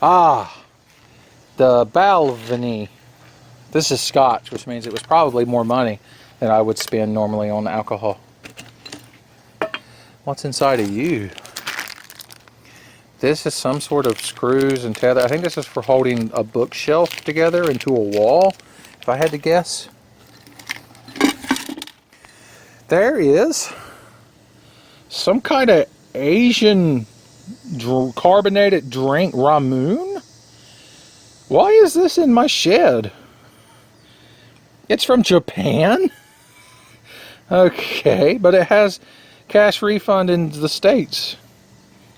Alright. The Balvenie. This is Scotch, which means it was probably more money than I would spend normally on alcohol. What's inside of you? This is some sort of screws and tether. I think this is for holding a bookshelf together into a wall, if I had to guess. There is some kind of Asian carbonated drink, Ramoon. Why is this in my shed? It's from Japan? Okay, but it has cash refund in the States.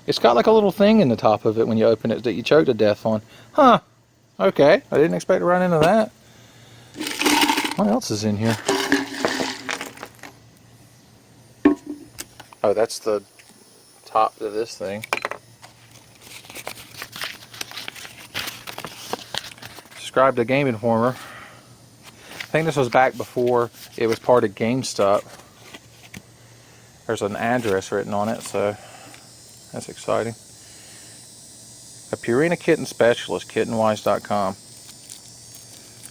It's got like a little thing in the top of it when you open it that you choke to death on. Huh. Okay, I didn't expect to run into that. What else is in here? Oh, that's the top of this thing. Subscribe to Game Informer. I think this was back before it was part of GameStop. There's an address written on it, so that's exciting. A Purina Kitten Specialist, kittenwise.com.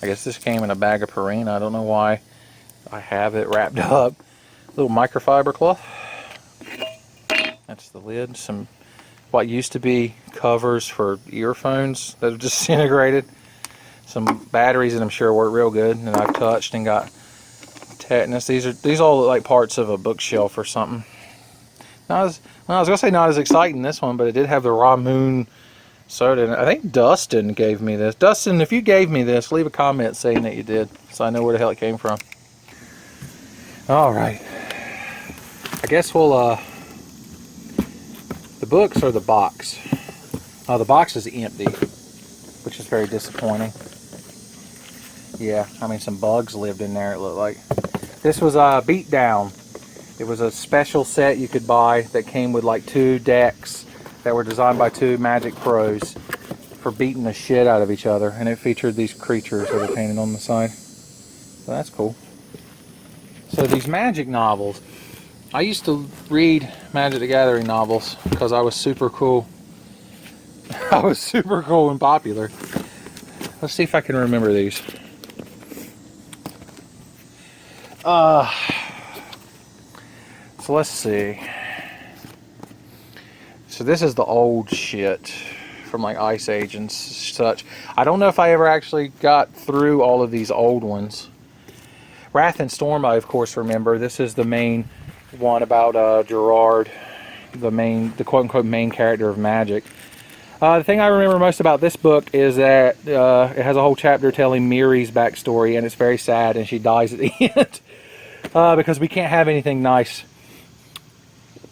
I guess this came in a bag of Purina. I don't know why I have it wrapped up. Little microfiber cloth. That's the lid. Some what used to be covers for earphones that have disintegrated. Some batteries that I'm sure work real good, and I've touched and got tetanus. These all look like parts of a bookshelf or something. I was gonna say not as exciting this one, but it did have the Ramoon soda in it. I think Dustin gave me this. Dustin, if you gave me this, leave a comment saying that you did, so I know where the hell it came from. All right. I guess we'll the books or the box. Oh, the box is empty, which is very disappointing. Yeah, I mean, some bugs lived in there, it looked like. This was a Beatdown. It was a special set you could buy that came with like 2 decks that were designed by 2 Magic pros for beating the shit out of each other. And it featured these creatures that are painted on the side. So that's cool. So these Magic novels. I used to read Magic the Gathering novels because I was super cool. I was super cool and popular. Let's see if I can remember these. So let's see. So this is the old shit from like Ice Age and such. I don't know if I ever actually got through all of these old ones. Wrath and Storm, I of course remember. This is the main one about Gerard, the quote-unquote main character of Magic. The thing I remember most about this book is that it has a whole chapter telling Miri's backstory, and it's very sad, and she dies at the end because we can't have anything nice.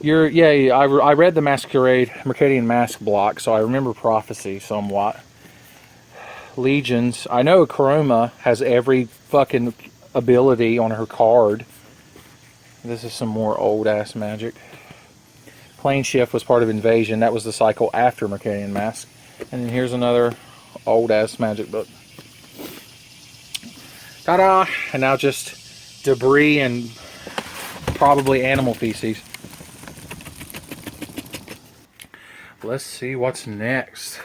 I read the Mercadian Mask block, so I remember Prophecy somewhat. Legions. I know Chroma has every fucking ability on her card. This is some more old-ass Magic. Plane Shift was part of Invasion. That was the cycle after Mercadian Mask. And then here's another old-ass Magic book. Ta-da! And now just debris and probably animal feces. Let's see what's next.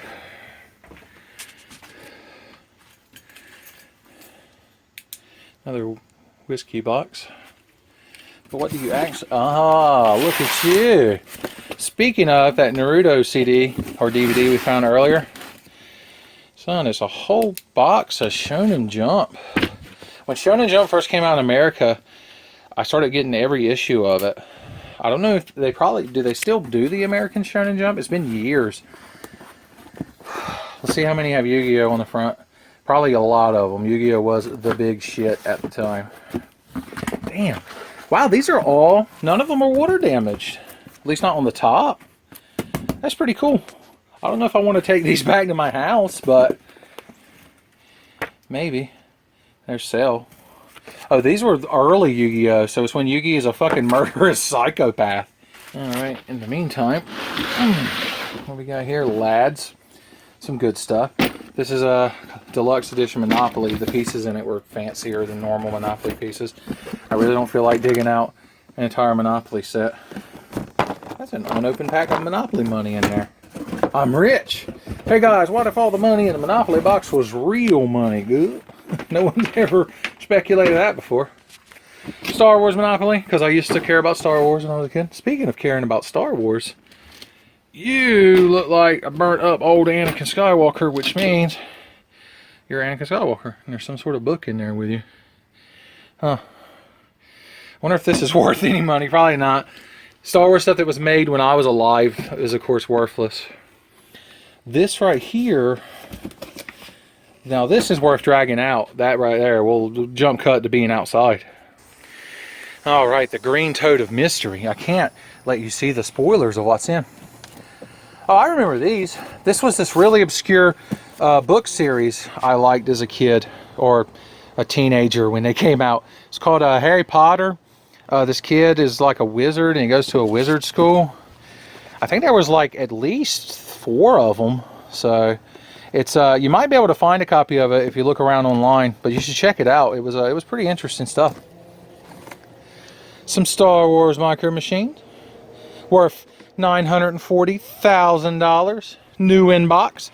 Another whiskey box. But what do you actually... Ah, look at you. Speaking of that Naruto CD or DVD we found earlier, son, it's a whole box of Shonen Jump. When Shonen Jump first came out in America, I started getting every issue of it. I don't know if they do they still do the American Shonen Jump? It's been years. Let's see how many have Yu-Gi-Oh on the front. Probably a lot of them. Yu-Gi-Oh was the big shit at the time. Damn. Wow, these are all, none of them are water damaged. At least not on the top. That's pretty cool. I don't know if I want to take these back to my house, but maybe. There's Cell. Oh, these were early Yu-Gi-Oh! So it's when Yu-Gi is a fucking murderous psychopath. Alright, in the meantime, what we got here? Lads. Some good stuff. This is a deluxe edition Monopoly. The pieces in it were fancier than normal Monopoly pieces. I really don't feel like digging out an entire Monopoly set. That's an unopened pack of Monopoly money in there. I'm rich. Hey guys, what if all the money in the Monopoly box was real money? Good. No one's ever speculated that before. Star Wars Monopoly, because I used to care about Star Wars when I was a kid. Speaking of caring about Star Wars, you look like a burnt up old Anakin Skywalker, which means you're Anakin Skywalker. And there's some sort of book in there with you. Huh. Wonder if this is worth any money. Probably not. Star Wars stuff that was made when I was alive is, of course, worthless. This right here, now this is worth dragging out. That right there, we'll jump cut to being outside. All right, the Green Toad of Mystery. I can't let you see the spoilers of what's in. Oh, I remember these. This was this really obscure book series I liked as a kid or a teenager when they came out. It's called Harry Potter. This kid is like a wizard and he goes to a wizard school. I think there was like at least 4 of them. So it's you might be able to find a copy of it if you look around online, but you should check it out. It was pretty interesting stuff. Some Star Wars Micro Machines worth $940,000. New in box.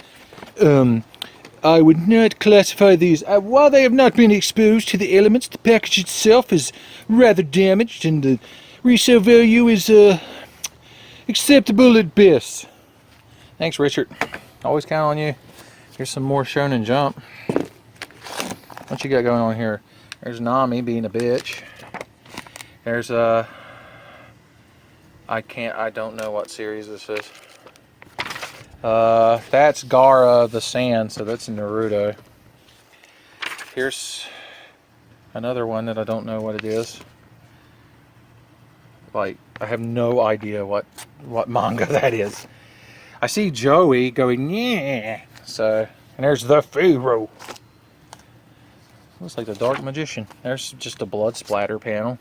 I would not classify these. While they have not been exposed to the elements, the package itself is rather damaged and the resale value is acceptable at best. Thanks, Richard. Always count on you. Here's some more Shonen Jump. What you got going on here? There's Nami being a bitch. There's I don't know what series this is. That's Gaara the Sand, so that's Naruto. Here's another one that I don't know what it is. Like, I have no idea what manga that is. I see Joey going, yeah. So, and there's the Pharaoh. Looks like the Dark Magician. There's just a blood splatter panel.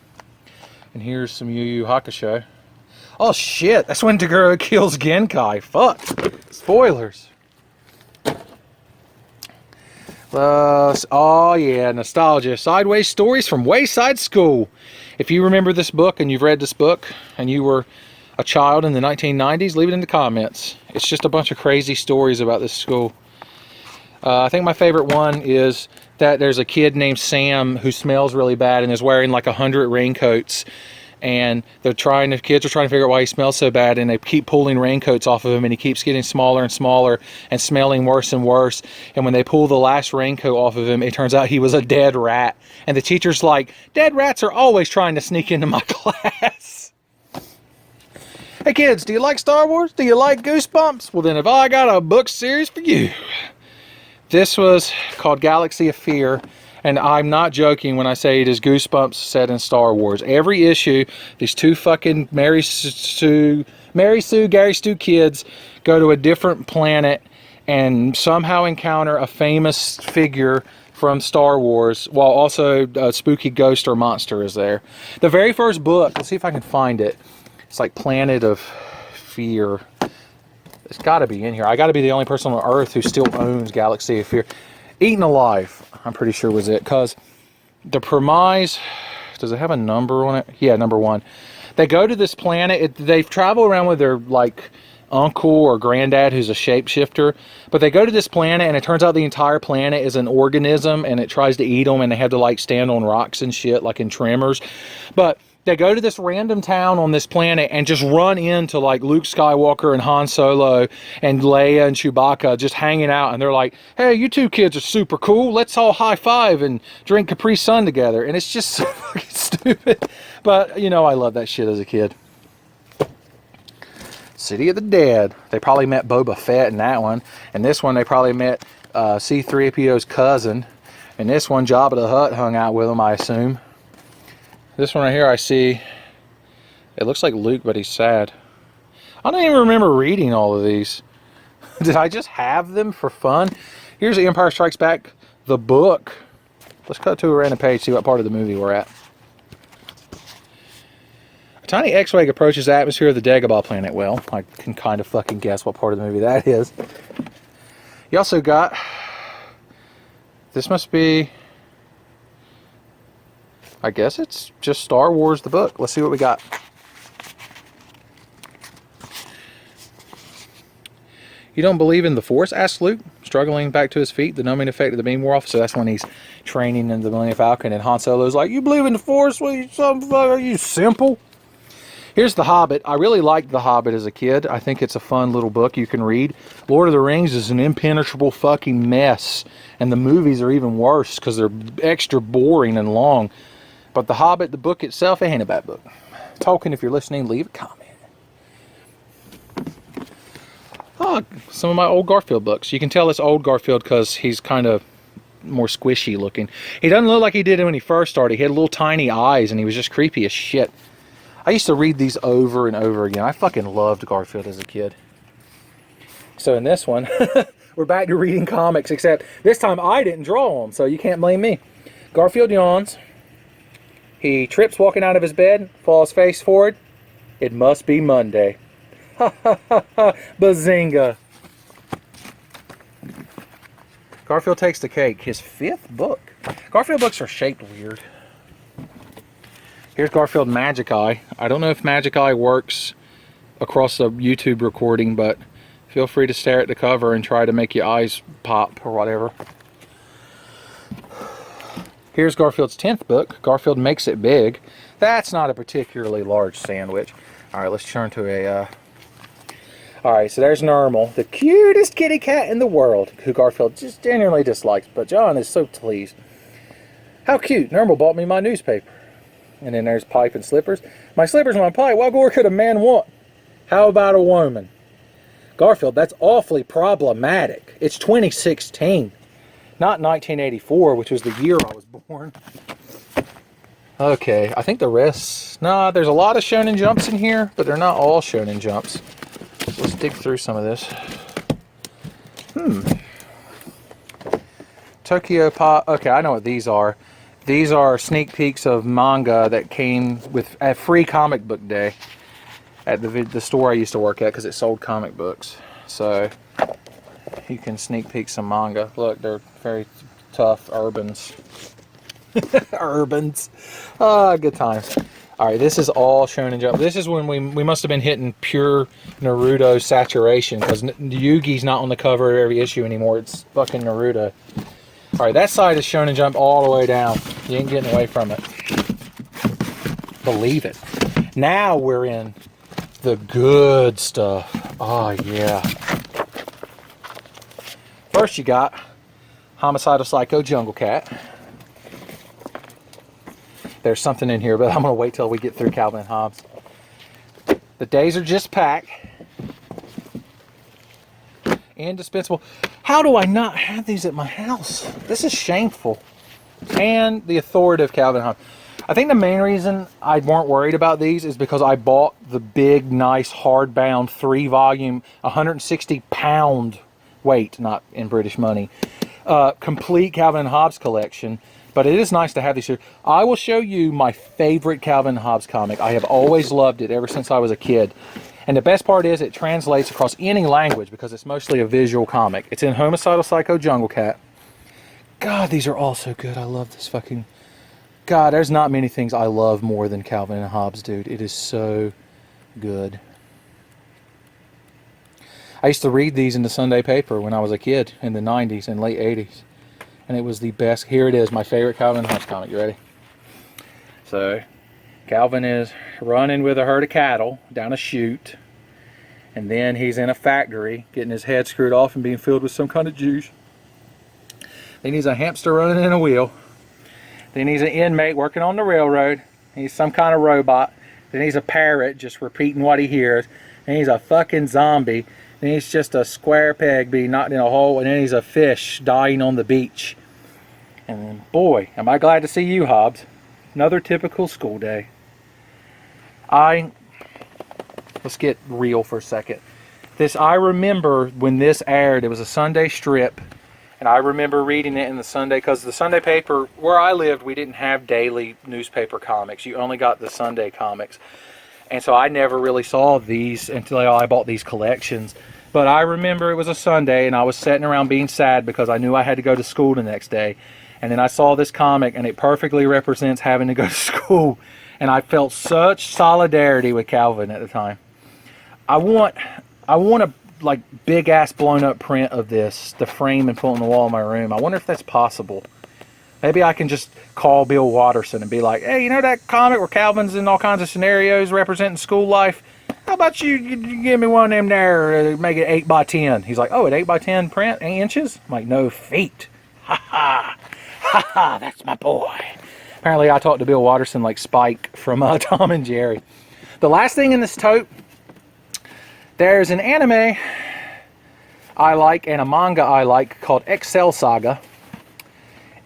And here's some Yu Yu Hakusho. Oh shit, that's when Toguro kills Genkai. Fuck. Spoilers. Oh yeah, nostalgia. Sideways Stories from Wayside School. If you remember this book and you've read this book and you were a child in the 1990s, leave it in the comments. It's just a bunch of crazy stories about this school. I think my favorite one is that there's a kid named Sam who smells really bad and is wearing like 100 raincoats. And kids are trying to figure out why he smells so bad, and they keep pulling raincoats off of him, and he keeps getting smaller and smaller and smelling worse and worse. And when they pull the last raincoat off of him, it turns out he was a dead rat. And the teacher's like, dead rats are always trying to sneak into my class. Hey kids, do you like Star Wars? Do you like Goosebumps? Well then, have I got a book series for you. This was called Galaxy of Fear. And I'm not joking when I say it is Goosebumps set in Star Wars. Every issue, these two fucking Mary Sue, Gary Stu kids go to a different planet and somehow encounter a famous figure from Star Wars, while also a spooky ghost or monster is there. The very first book, let's see if I can find it. It's like Planet of Fear. It's got to be in here. I got to be the only person on Earth who still owns Galaxy of Fear. Eaten Alive, I'm pretty sure was it, because the premise, does it have a number on it? Yeah, number 1. They go to this planet, they travel around with their like uncle or granddad who's a shapeshifter, but they go to this planet and it turns out the entire planet is an organism and it tries to eat them and they have to like stand on rocks and shit like in Tremors. But They go to this random town on this planet and just run into like Luke Skywalker and Han Solo and Leia and Chewbacca just hanging out. And they're like, hey, you two kids are super cool. Let's all high five and drink Capri Sun together. And it's just so fucking stupid. But, you know, I love that shit as a kid. City of the Dead. They probably met Boba Fett in that one. And this one, they probably met C-3PO's cousin. And this one, Jabba the Hutt hung out with him, I assume. This one right here, I see, it looks like Luke, but he's sad. I don't even remember reading all of these. Did I just have them for fun? Here's The Empire Strikes Back, the book. Let's cut to a random page, see what part of the movie we're at. A tiny X-Wing approaches the atmosphere of the Dagobah planet. Well, I can kind of fucking guess what part of the movie that is. You also got, this must be, I guess it's just Star Wars the book. Let's see what we got. You don't believe in the Force? Asked Luke, struggling back to his feet. The numbing effect of the beam wore off. So that's when he's training in the Millennium Falcon. And Han Solo's like, you believe in the Force? What, are you simple? Here's The Hobbit. I really liked The Hobbit as a kid. I think it's a fun little book you can read. Lord of the Rings is an impenetrable fucking mess. And the movies are even worse because they're extra boring and long. But The Hobbit, the book itself, it ain't a bad book. Tolkien, if you're listening, leave a comment. Oh, some of my old Garfield books. You can tell it's old Garfield because he's kind of more squishy looking. He doesn't look like he did when he first started. He had little tiny eyes and he was just creepy as shit. I used to read these over and over again. I fucking loved Garfield as a kid. So in this one, we're back to reading comics, except this time I didn't draw them, so you can't blame me. Garfield yawns. He trips walking out of his bed, falls face forward. It must be Monday. Ha ha ha ha, bazinga. Garfield takes the cake, his 5th book. Garfield books are shaped weird. Here's Garfield Magic Eye. I don't know if Magic Eye works across a YouTube recording, but feel free to stare at the cover and try to make your eyes pop or whatever. Here's Garfield's 10th book, Garfield Makes It Big. That's not a particularly large sandwich. Alright, let's turn to a... Alright, so there's Normal, the cutest kitty cat in the world, who Garfield just genuinely dislikes, but John is so pleased. How cute, Normal bought me my newspaper. And then there's Pipe and Slippers. My slippers, my pipe, what more could a man want? How about a woman? Garfield, that's awfully problematic. It's 2016. Not 1984, which was the year I was born. Okay, I think the rest... Nah, there's a lot of Shonen Jumps in here, but they're not all Shonen Jumps. Let's dig through some of this. Tokyo Pop... Okay, I know what these are. These are sneak peeks of manga that came with a free comic book day at the store I used to work at because it sold comic books. So... you can sneak peek some manga. Look, they're very tough urbans. Urbans. Ah, good times. Alright, this is all Shonen Jump. This is when we must have been hitting pure Naruto saturation because Yugi's not on the cover of every issue anymore. It's fucking Naruto. Alright, that side is Shonen Jump all the way down. You ain't getting away from it. Believe it. Now we're in the good stuff. Oh, yeah. First you got Homicidal Psycho Jungle Cat. There's something in here, but I'm going to wait till we get through Calvin and Hobbes. The days are just packed. Indispensable. How do I not have these at my house? This is shameful. And the authoritative Calvin and Hobbes. I think the main reason I weren't worried about these is because I bought the big, nice, hardbound, 3-volume, 160-pound weight, not in British money, complete Calvin and Hobbes collection. But it is nice to have these here. I will show you my favorite Calvin and Hobbes comic. I have always loved it ever since I was a kid. And the best part is it translates across any language because it's mostly a visual comic. It's in Homicidal Psycho Jungle Cat. God, these are all so good. I love this fucking... God, there's not many things I love more than Calvin and Hobbes, dude. It is so good. I used to read these in the Sunday paper when I was a kid in the 90s and late 80s. And it was the best. Here it is, my favorite Calvin and Hobbes comic. You ready? So, Calvin is running with a herd of cattle down a chute. And then he's in a factory getting his head screwed off and being filled with some kind of juice. Then he's a hamster running in a wheel. Then he's an inmate working on the railroad. He's some kind of robot. Then he's a parrot just repeating what he hears. Then he's a fucking zombie. Then he's just a square peg being knocked in a hole. And then he's a fish dying on the beach. And then, boy, am I glad to see you, Hobbes. Another typical school day. Let's get real for a second. I remember when this aired, it was a Sunday strip. And I remember reading it in the Sunday, because the Sunday paper, where I lived, we didn't have daily newspaper comics. You only got the Sunday comics. And so I never really saw these until I bought these collections. But I remember it was a Sunday, and I was sitting around being sad because I knew I had to go to school the next day. And then I saw this comic, and it perfectly represents having to go to school. And I felt such solidarity with Calvin at the time. I want a like big ass blown up print of this to frame and put on the wall of my room. I wonder if that's possible. Maybe I can just call Bill Watterson and be like, hey, you know that comic where Calvin's in all kinds of scenarios representing school life? How about you give me one of them there, make it 8 by 10. He's like, oh, an 8 by 10 print, inches? I'm like, no, feet. Ha ha. Ha ha, that's my boy. Apparently I talked to Bill Watterson like Spike from Tom and Jerry. The last thing in this tote, there's an anime I like and a manga I like called Excel Saga.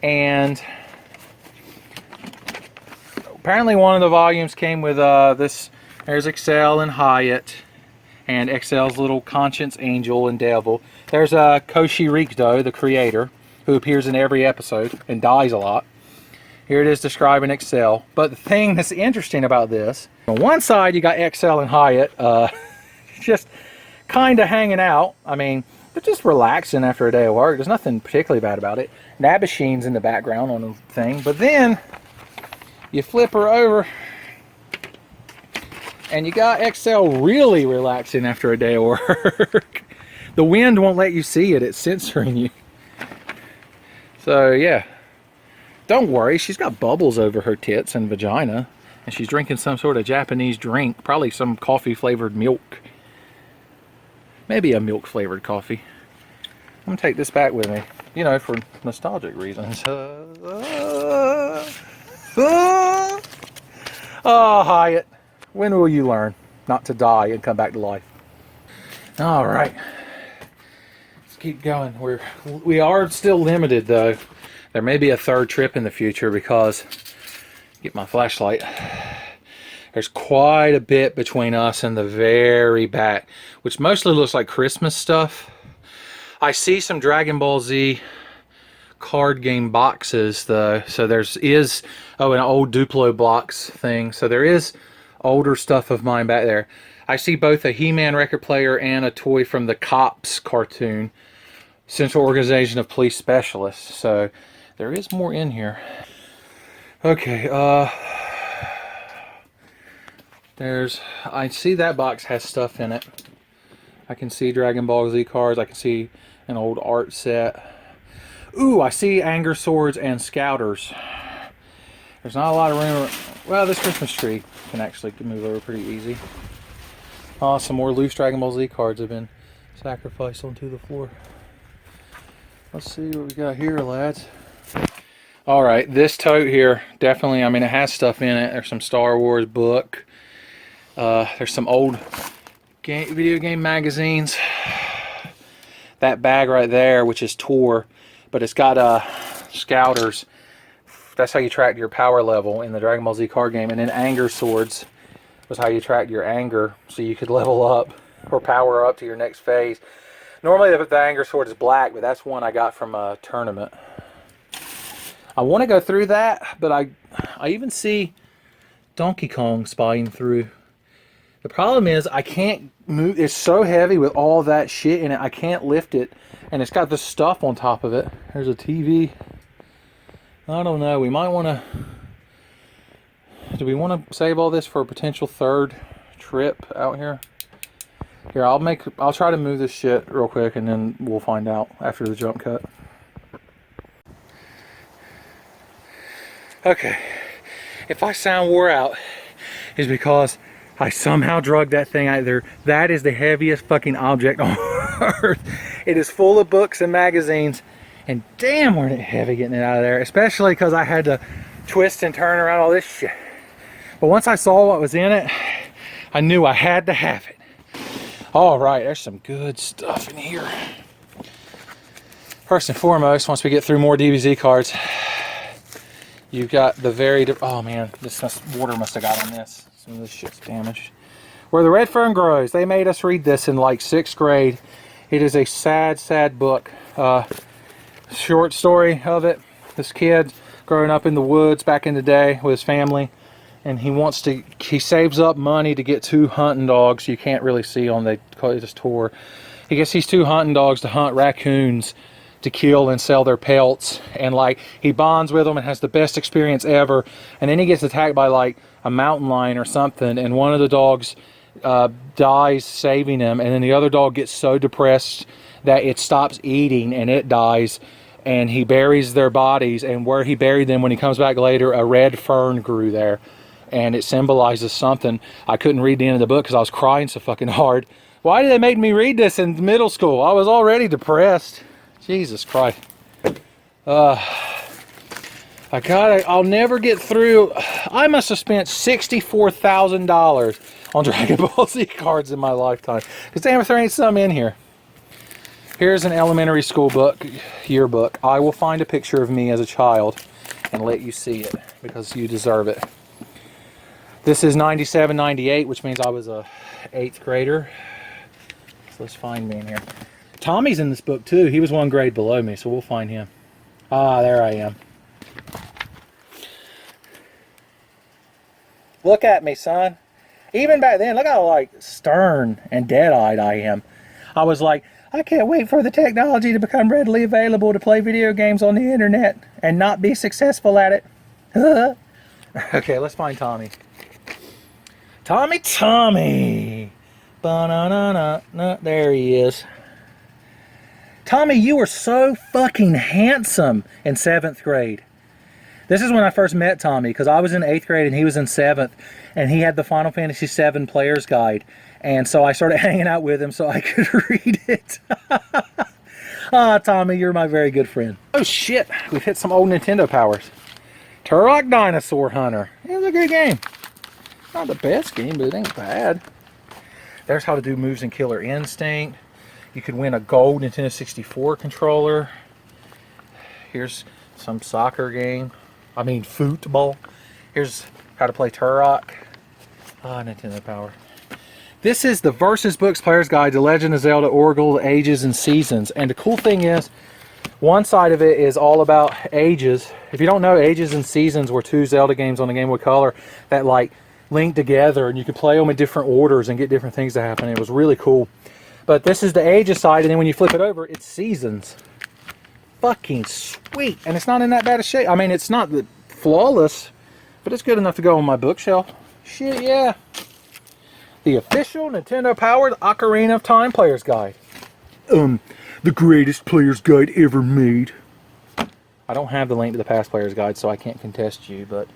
And apparently one of the volumes came with there's Excel and Hyatt and Excel's little conscience angel and devil. There's Koshi Rikdo, the creator, who appears in every episode and dies a lot. Here it is describing Excel. But the thing that's interesting about this, on one side you got Excel and Hyatt, just kind of hanging out. I mean, they're just relaxing after a day of work. There's nothing particularly bad about it. Nabashine's in the background on the thing. But then you flip her over and you got Excel really relaxing after a day of work. The wind won't let you see it. It's censoring you. So yeah, don't worry. She's got bubbles over her tits and vagina. And she's drinking some sort of Japanese drink. Probably some coffee flavored milk. Maybe a milk flavored coffee. I'm gonna take this back with me, you know, for nostalgic reasons. Oh, Hyatt, when will you learn not to die and come back to life? All right, let's keep going. We are still limited though. There may be a third trip in the future because, get my flashlight. There's quite a bit between us and the very back, which mostly looks like Christmas stuff. I see some Dragon Ball Z card game boxes though. So an old Duplo blocks thing. So there is older stuff of mine back there. I see both a He-Man record player and a toy from the Cops cartoon, Central Organization of Police Specialists. So there is more in here. Okay, I see that box has stuff in it. I can see Dragon Ball Z cards. I can see an old art set. Ooh, I see Anger Swords and Scouters. There's not a lot of room. Well, this Christmas tree can actually move over pretty easy. Some more loose Dragon Ball Z cards have been sacrificed onto the floor. Let's see what we got here, lads. Alright, this tote here, definitely, I mean, it has stuff in it. There's some Star Wars book. There's some old video game magazines. That bag right there, which is Tor, but it's got Scouters. That's how you track your power level in the Dragon Ball Z card game. And then Anger Swords was how you tracked your anger, so you could level up or power up to your next phase. Normally the Anger Sword is black, but that's one I got from a tournament. I want to go through that, but I even see Donkey Kong spying through. The problem is I can't move. It's so heavy with all that shit in it. I can't lift it, and it's got this stuff on top of it. There's a TV. I don't know. We might want to. Do we want to save all this for a potential third trip out here? Here, I'll try to move this shit real quick, and then we'll find out after the jump cut. Okay, if I sound wore out, is because I somehow drugged that thing out there. That is the heaviest fucking object on earth. It is full of books and magazines, and damn, weren't it heavy getting it out of there, especially because I had to twist and turn around all this shit. But once I saw what was in it, I knew I had to have it. All right, there's some good stuff in here. First and foremost, once we get through more DBZ cards, you've got the oh man, water must have got on this. Some of this shit's damaged. Where the Red Fern Grows. They made us read this in like 6th grade. It is a sad, sad book. Short story of it. This kid growing up in the woods back in the day with his family, and he saves up money to get 2 hunting dogs. You can't really see on, they call it just tour. He gets these 2 hunting dogs to hunt raccoons to kill and sell their pelts, and like he bonds with them and has the best experience ever, and then he gets attacked by like a mountain lion or something, and one of the dogs dies saving him, and then the other dog gets so depressed that it stops eating and it dies, and he buries their bodies, and where he buried them, when he comes back later, a red fern grew there, and it symbolizes something. I couldn't read the end of the book because I was crying so fucking hard. Why did they make me read this in middle school? I was already depressed. Jesus Christ. I'll never get through. I must have spent $64,000 on Dragon Ball Z cards in my lifetime. Because damn if there ain't some in here. Here's an elementary school book, yearbook. I will find a picture of me as a child and let you see it because you deserve it. This is 97, 98, which means I was a 8th grader. So let's find me in here. Tommy's in this book too. He was 1 grade below me, so we'll find him. Ah, there I am. Look at me, son. Even back then, look how like stern and dead-eyed I am. I was like, I can't wait for the technology to become readily available to play video games on the internet and not be successful at it. Okay, let's find Tommy. Tommy! Ba-na-na-na-na. There he is. Tommy, you were so fucking handsome in 7th grade. This is when I first met Tommy, because I was in 8th grade and he was in 7th, and he had the Final Fantasy VII Player's Guide, and so I started hanging out with him so I could read it. Ah, Tommy, you're my very good friend. Oh shit, we've hit some old Nintendo powers. Turok Dinosaur Hunter. It was a good game. Not the best game, but it ain't bad. There's how to do moves in Killer Instinct. You could win a gold Nintendo 64 controller. Here's some soccer game. I mean football. Here's how to play Turok. Ah, Nintendo Power. This is the Versus Books Player's Guide to Legend of Zelda Oracle Ages and Seasons. And the cool thing is, one side of it is all about ages. If you don't know, Ages and Seasons were 2 Zelda games on the Game Boy Color that like linked together, and you could play them in different orders and get different things to happen. It was really cool. But this is the Ages side, and then when you flip it over, it's Seasons. Fucking sweet. And it's not in that bad a shape. I mean, it's not flawless, but it's good enough to go on my bookshelf. Shit, yeah. The official Nintendo-powered Ocarina of Time Player's Guide. The greatest player's guide ever made. I don't have the link to the past player's guide, so I can't contest you, but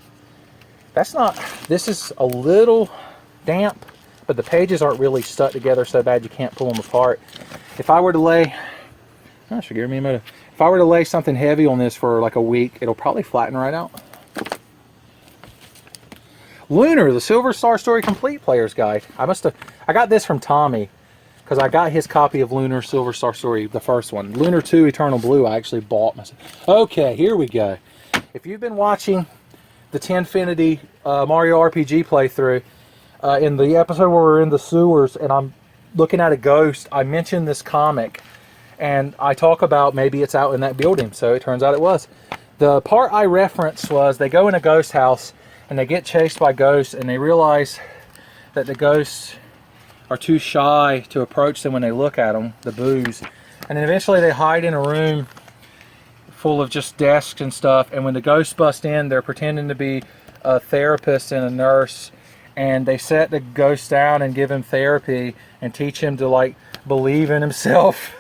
that's not... This is a little damp, but the pages aren't really stuck together so bad you can't pull them apart. If I were to lay... That should give me a minute. If I were to lay something heavy on this for like a week, it'll probably flatten right out. Lunar, the Silver Star Story Complete Player's Guide. I got this from Tommy, because I got his copy of Lunar Silver Star Story, the first one. Lunar 2 Eternal Blue, I actually bought myself. Okay, here we go. If you've been watching the Tenfey Mario RPG playthrough, in the episode where we're in the sewers and I'm looking at a ghost, I mentioned this comic, and I talk about maybe it's out in that building, so it turns out it was. The part I referenced was they go in a ghost house and they get chased by ghosts, and they realize that the ghosts are too shy to approach them when they look at them, the boos. And then eventually they hide in a room full of just desks and stuff, and when the ghosts bust in, they're pretending to be a therapist and a nurse, and they set the ghost down and give him therapy and teach him to like believe in himself.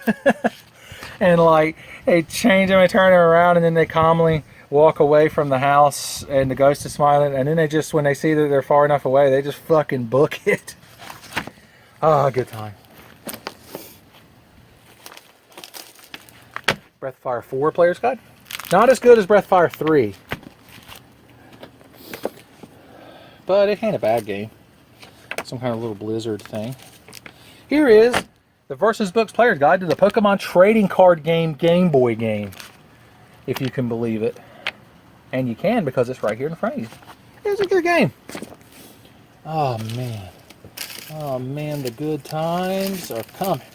And like they change him and turn him around, and then they calmly walk away from the house and the ghost is smiling, and then they just, when they see that they're far enough away, they just fucking book it. Ah, good time. Breath of Fire 4 Player's Guide. Not as good as Breath of Fire 3. But it ain't a bad game. Some kind of little Blizzard thing. Here is the Versus Books Player's Guide to the Pokemon Trading Card Game Game Boy game. If you can believe it. And you can, because it's right here in front of you. It's a good game. Oh man. Oh man, the good times are coming.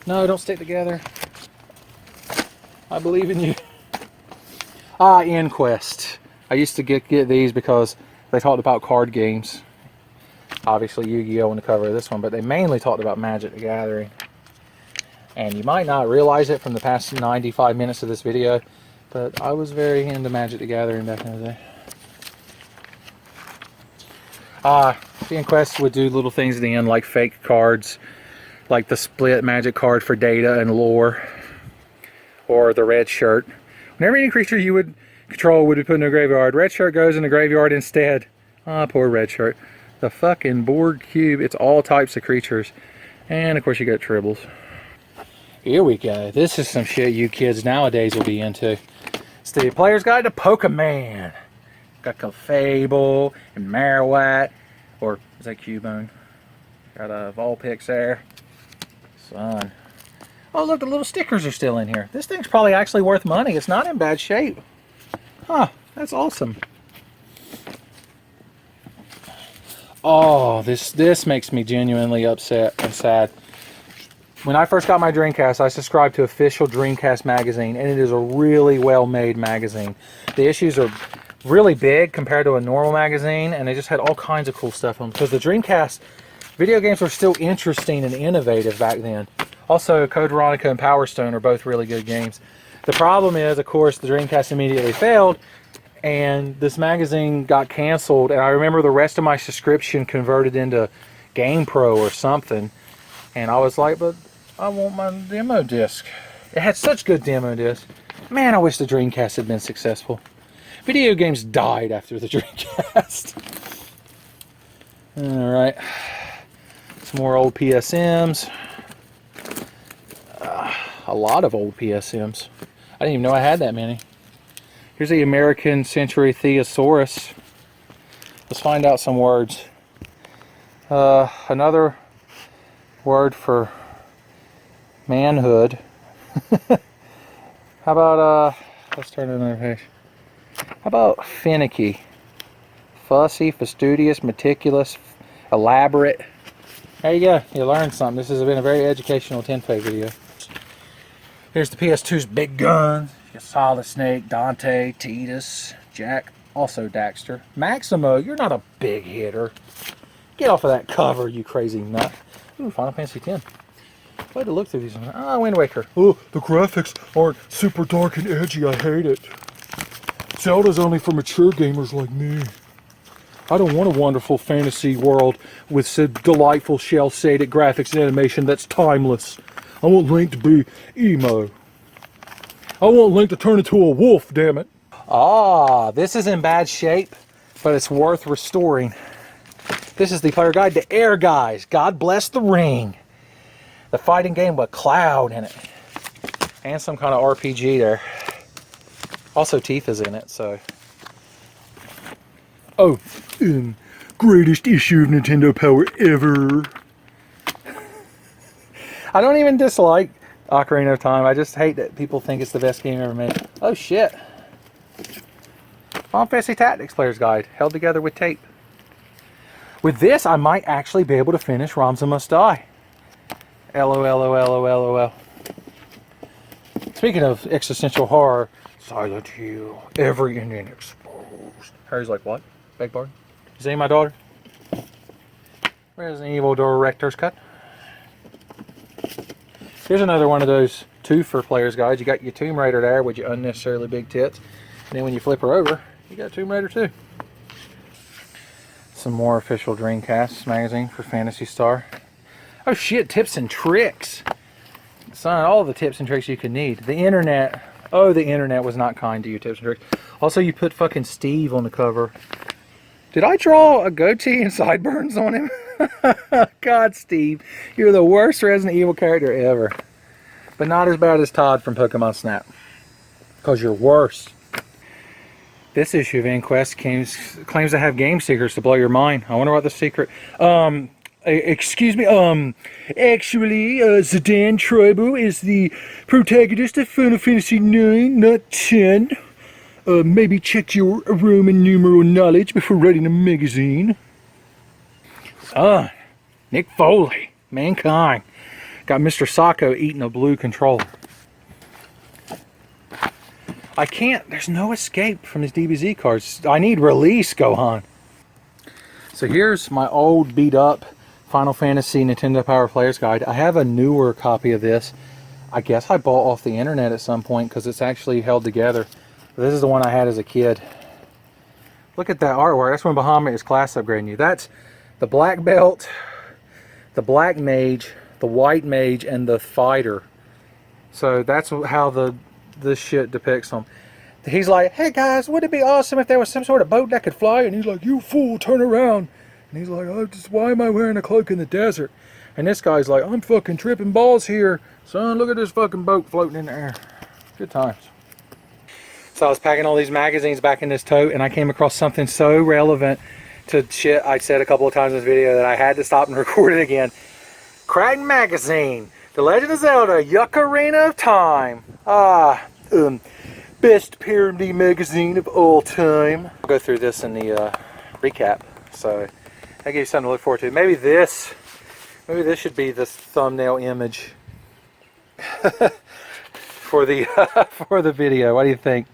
No, don't stick together. I believe in you. Ah, Inquest. I used to get these because they talked about card games. Obviously Yu-Gi-Oh! On the cover of this one, but they mainly talked about Magic the Gathering. And you might not realize it from the past 95 minutes of this video, but I was very into Magic the Gathering back in the day. The Inquest would do little things at the end, like fake cards, like the split Magic card for data and lore, or the red shirt. Whenever any creature you would control would be put in a graveyard, red shirt goes in the graveyard instead. Ah, poor red shirt. The fucking board cube, it's all types of creatures. And of course you got tribbles. Here we go. This is some shit you kids nowadays will be into. It's the Player's Guide to Pokemon. Got Clefable and Marowak, or is that Cubone? Got a Vulpix there. Son. Oh look, the little stickers are still in here. This thing's probably actually worth money. It's not in bad shape. Huh, that's awesome. Oh, this makes me genuinely upset and sad. When I first got my Dreamcast, I subscribed to Official Dreamcast magazine, and it is a really well-made magazine. The issues are really big compared to a normal magazine, and they just had all kinds of cool stuff on them. Because the Dreamcast video games were still interesting and innovative back then. Also, Code Veronica and Power Stone are both really good games. The problem is, of course, the Dreamcast immediately failed, and this magazine got canceled, and I remember the rest of my subscription converted into GamePro or something, and I was like, but I want my demo disc. It had such good demo discs. Man, I wish the Dreamcast had been successful. Video games died after the Dreamcast. Alright, some more old PSMs. A lot of old PSMs. I didn't even know I had that many. Here's the American Century Thesaurus. Let's find out some words. Another word for manhood. How about, let's turn to another page. How about finicky? Fussy, fastidious, meticulous, elaborate. There you go. You learned something. This has been a very educational Tenfey video. Here's the PS2's big guns. You got Solid Snake, Dante, Tidus, Jack, also Daxter. Maximo, you're not a big hitter. Get off of that cover, you crazy nut. Ooh, Final Fantasy X. Way to look through these. Ah, Wind Waker. Oh, the graphics aren't super dark and edgy. I hate it. Zelda's only for mature gamers like me. I don't want a wonderful fantasy world with delightful shell-shaded graphics and animation that's timeless. I want Link to be emo. I want Link to turn into a wolf, damn it. Ah, this is in bad shape, but it's worth restoring. This is the Player Guide to Air Guys. God bless the ring. The fighting game with Cloud in it. And some kind of RPG there. Also Tifa's in it, so. Oh, greatest issue of Nintendo Power ever. I don't even dislike Ocarina of Time. I just hate that people think it's the best game ever made. Oh shit. Final Fantasy Tactics Player's Guide, held together with tape. With this, I might actually be able to finish Ramza Must Die. LOL. Speaking of existential horror, Silent Hill, every Indian exposed. Harry's like, what? Beg pardon? Is that my daughter? Resident Evil Director's Cut. Here's another one of those two for Player's Guides. You got your Tomb Raider there with your unnecessarily big tits. And then when you flip her over, you got Tomb Raider 2. Some more official Dreamcast magazine for Phantasy Star. Oh shit, tips and tricks. Son, all the tips and tricks you could need. The internet Oh, the internet was not kind to you, tips and tricks. Also, you put fucking Steve on the cover. Did I draw a goatee and sideburns on him? God, Steve, you're the worst Resident Evil character ever. But not as bad as Todd from Pokemon Snap. Because you're worse. This issue of Inquest claims to have game secrets to blow your mind. I wonder what the secret... excuse me, actually, Zidane Troibo is the protagonist of Final Fantasy 9, not 10. Maybe check your Roman numeral knowledge before writing a magazine. Nick Foley, Mankind. Got Mr. Sacco eating a blue controller. I can't, there's no escape from these DBZ cards. I need release, Gohan. So here's my old beat up Final Fantasy Nintendo Power Players Guide. I have a newer copy of this. I guess I bought off the internet at some point because it's actually held together. This is the one I had as a kid. Look at that artwork. That's when Bahamut is class upgrading you. That's the black belt, the black mage, the white mage, and the fighter. So that's how this shit depicts them. He's like, hey guys, wouldn't it be awesome if there was some sort of boat that could fly? And he's like, you fool, turn around. And he's like, oh, why am I wearing a cloak in the desert? And this guy's like, I'm fucking tripping balls here. Son, look at this fucking boat floating in the air. Good times. So I was packing all these magazines back in this tote, and I came across something so relevant to shit I said a couple of times in this video that I had to stop and record it again. Crichton Magazine, The Legend of Zelda, Ocarina of Time. Best parody magazine of all time. I'll go through this in the recap, so I'll give you something to look forward to. Maybe this should be the thumbnail image for the for the video. What do you think?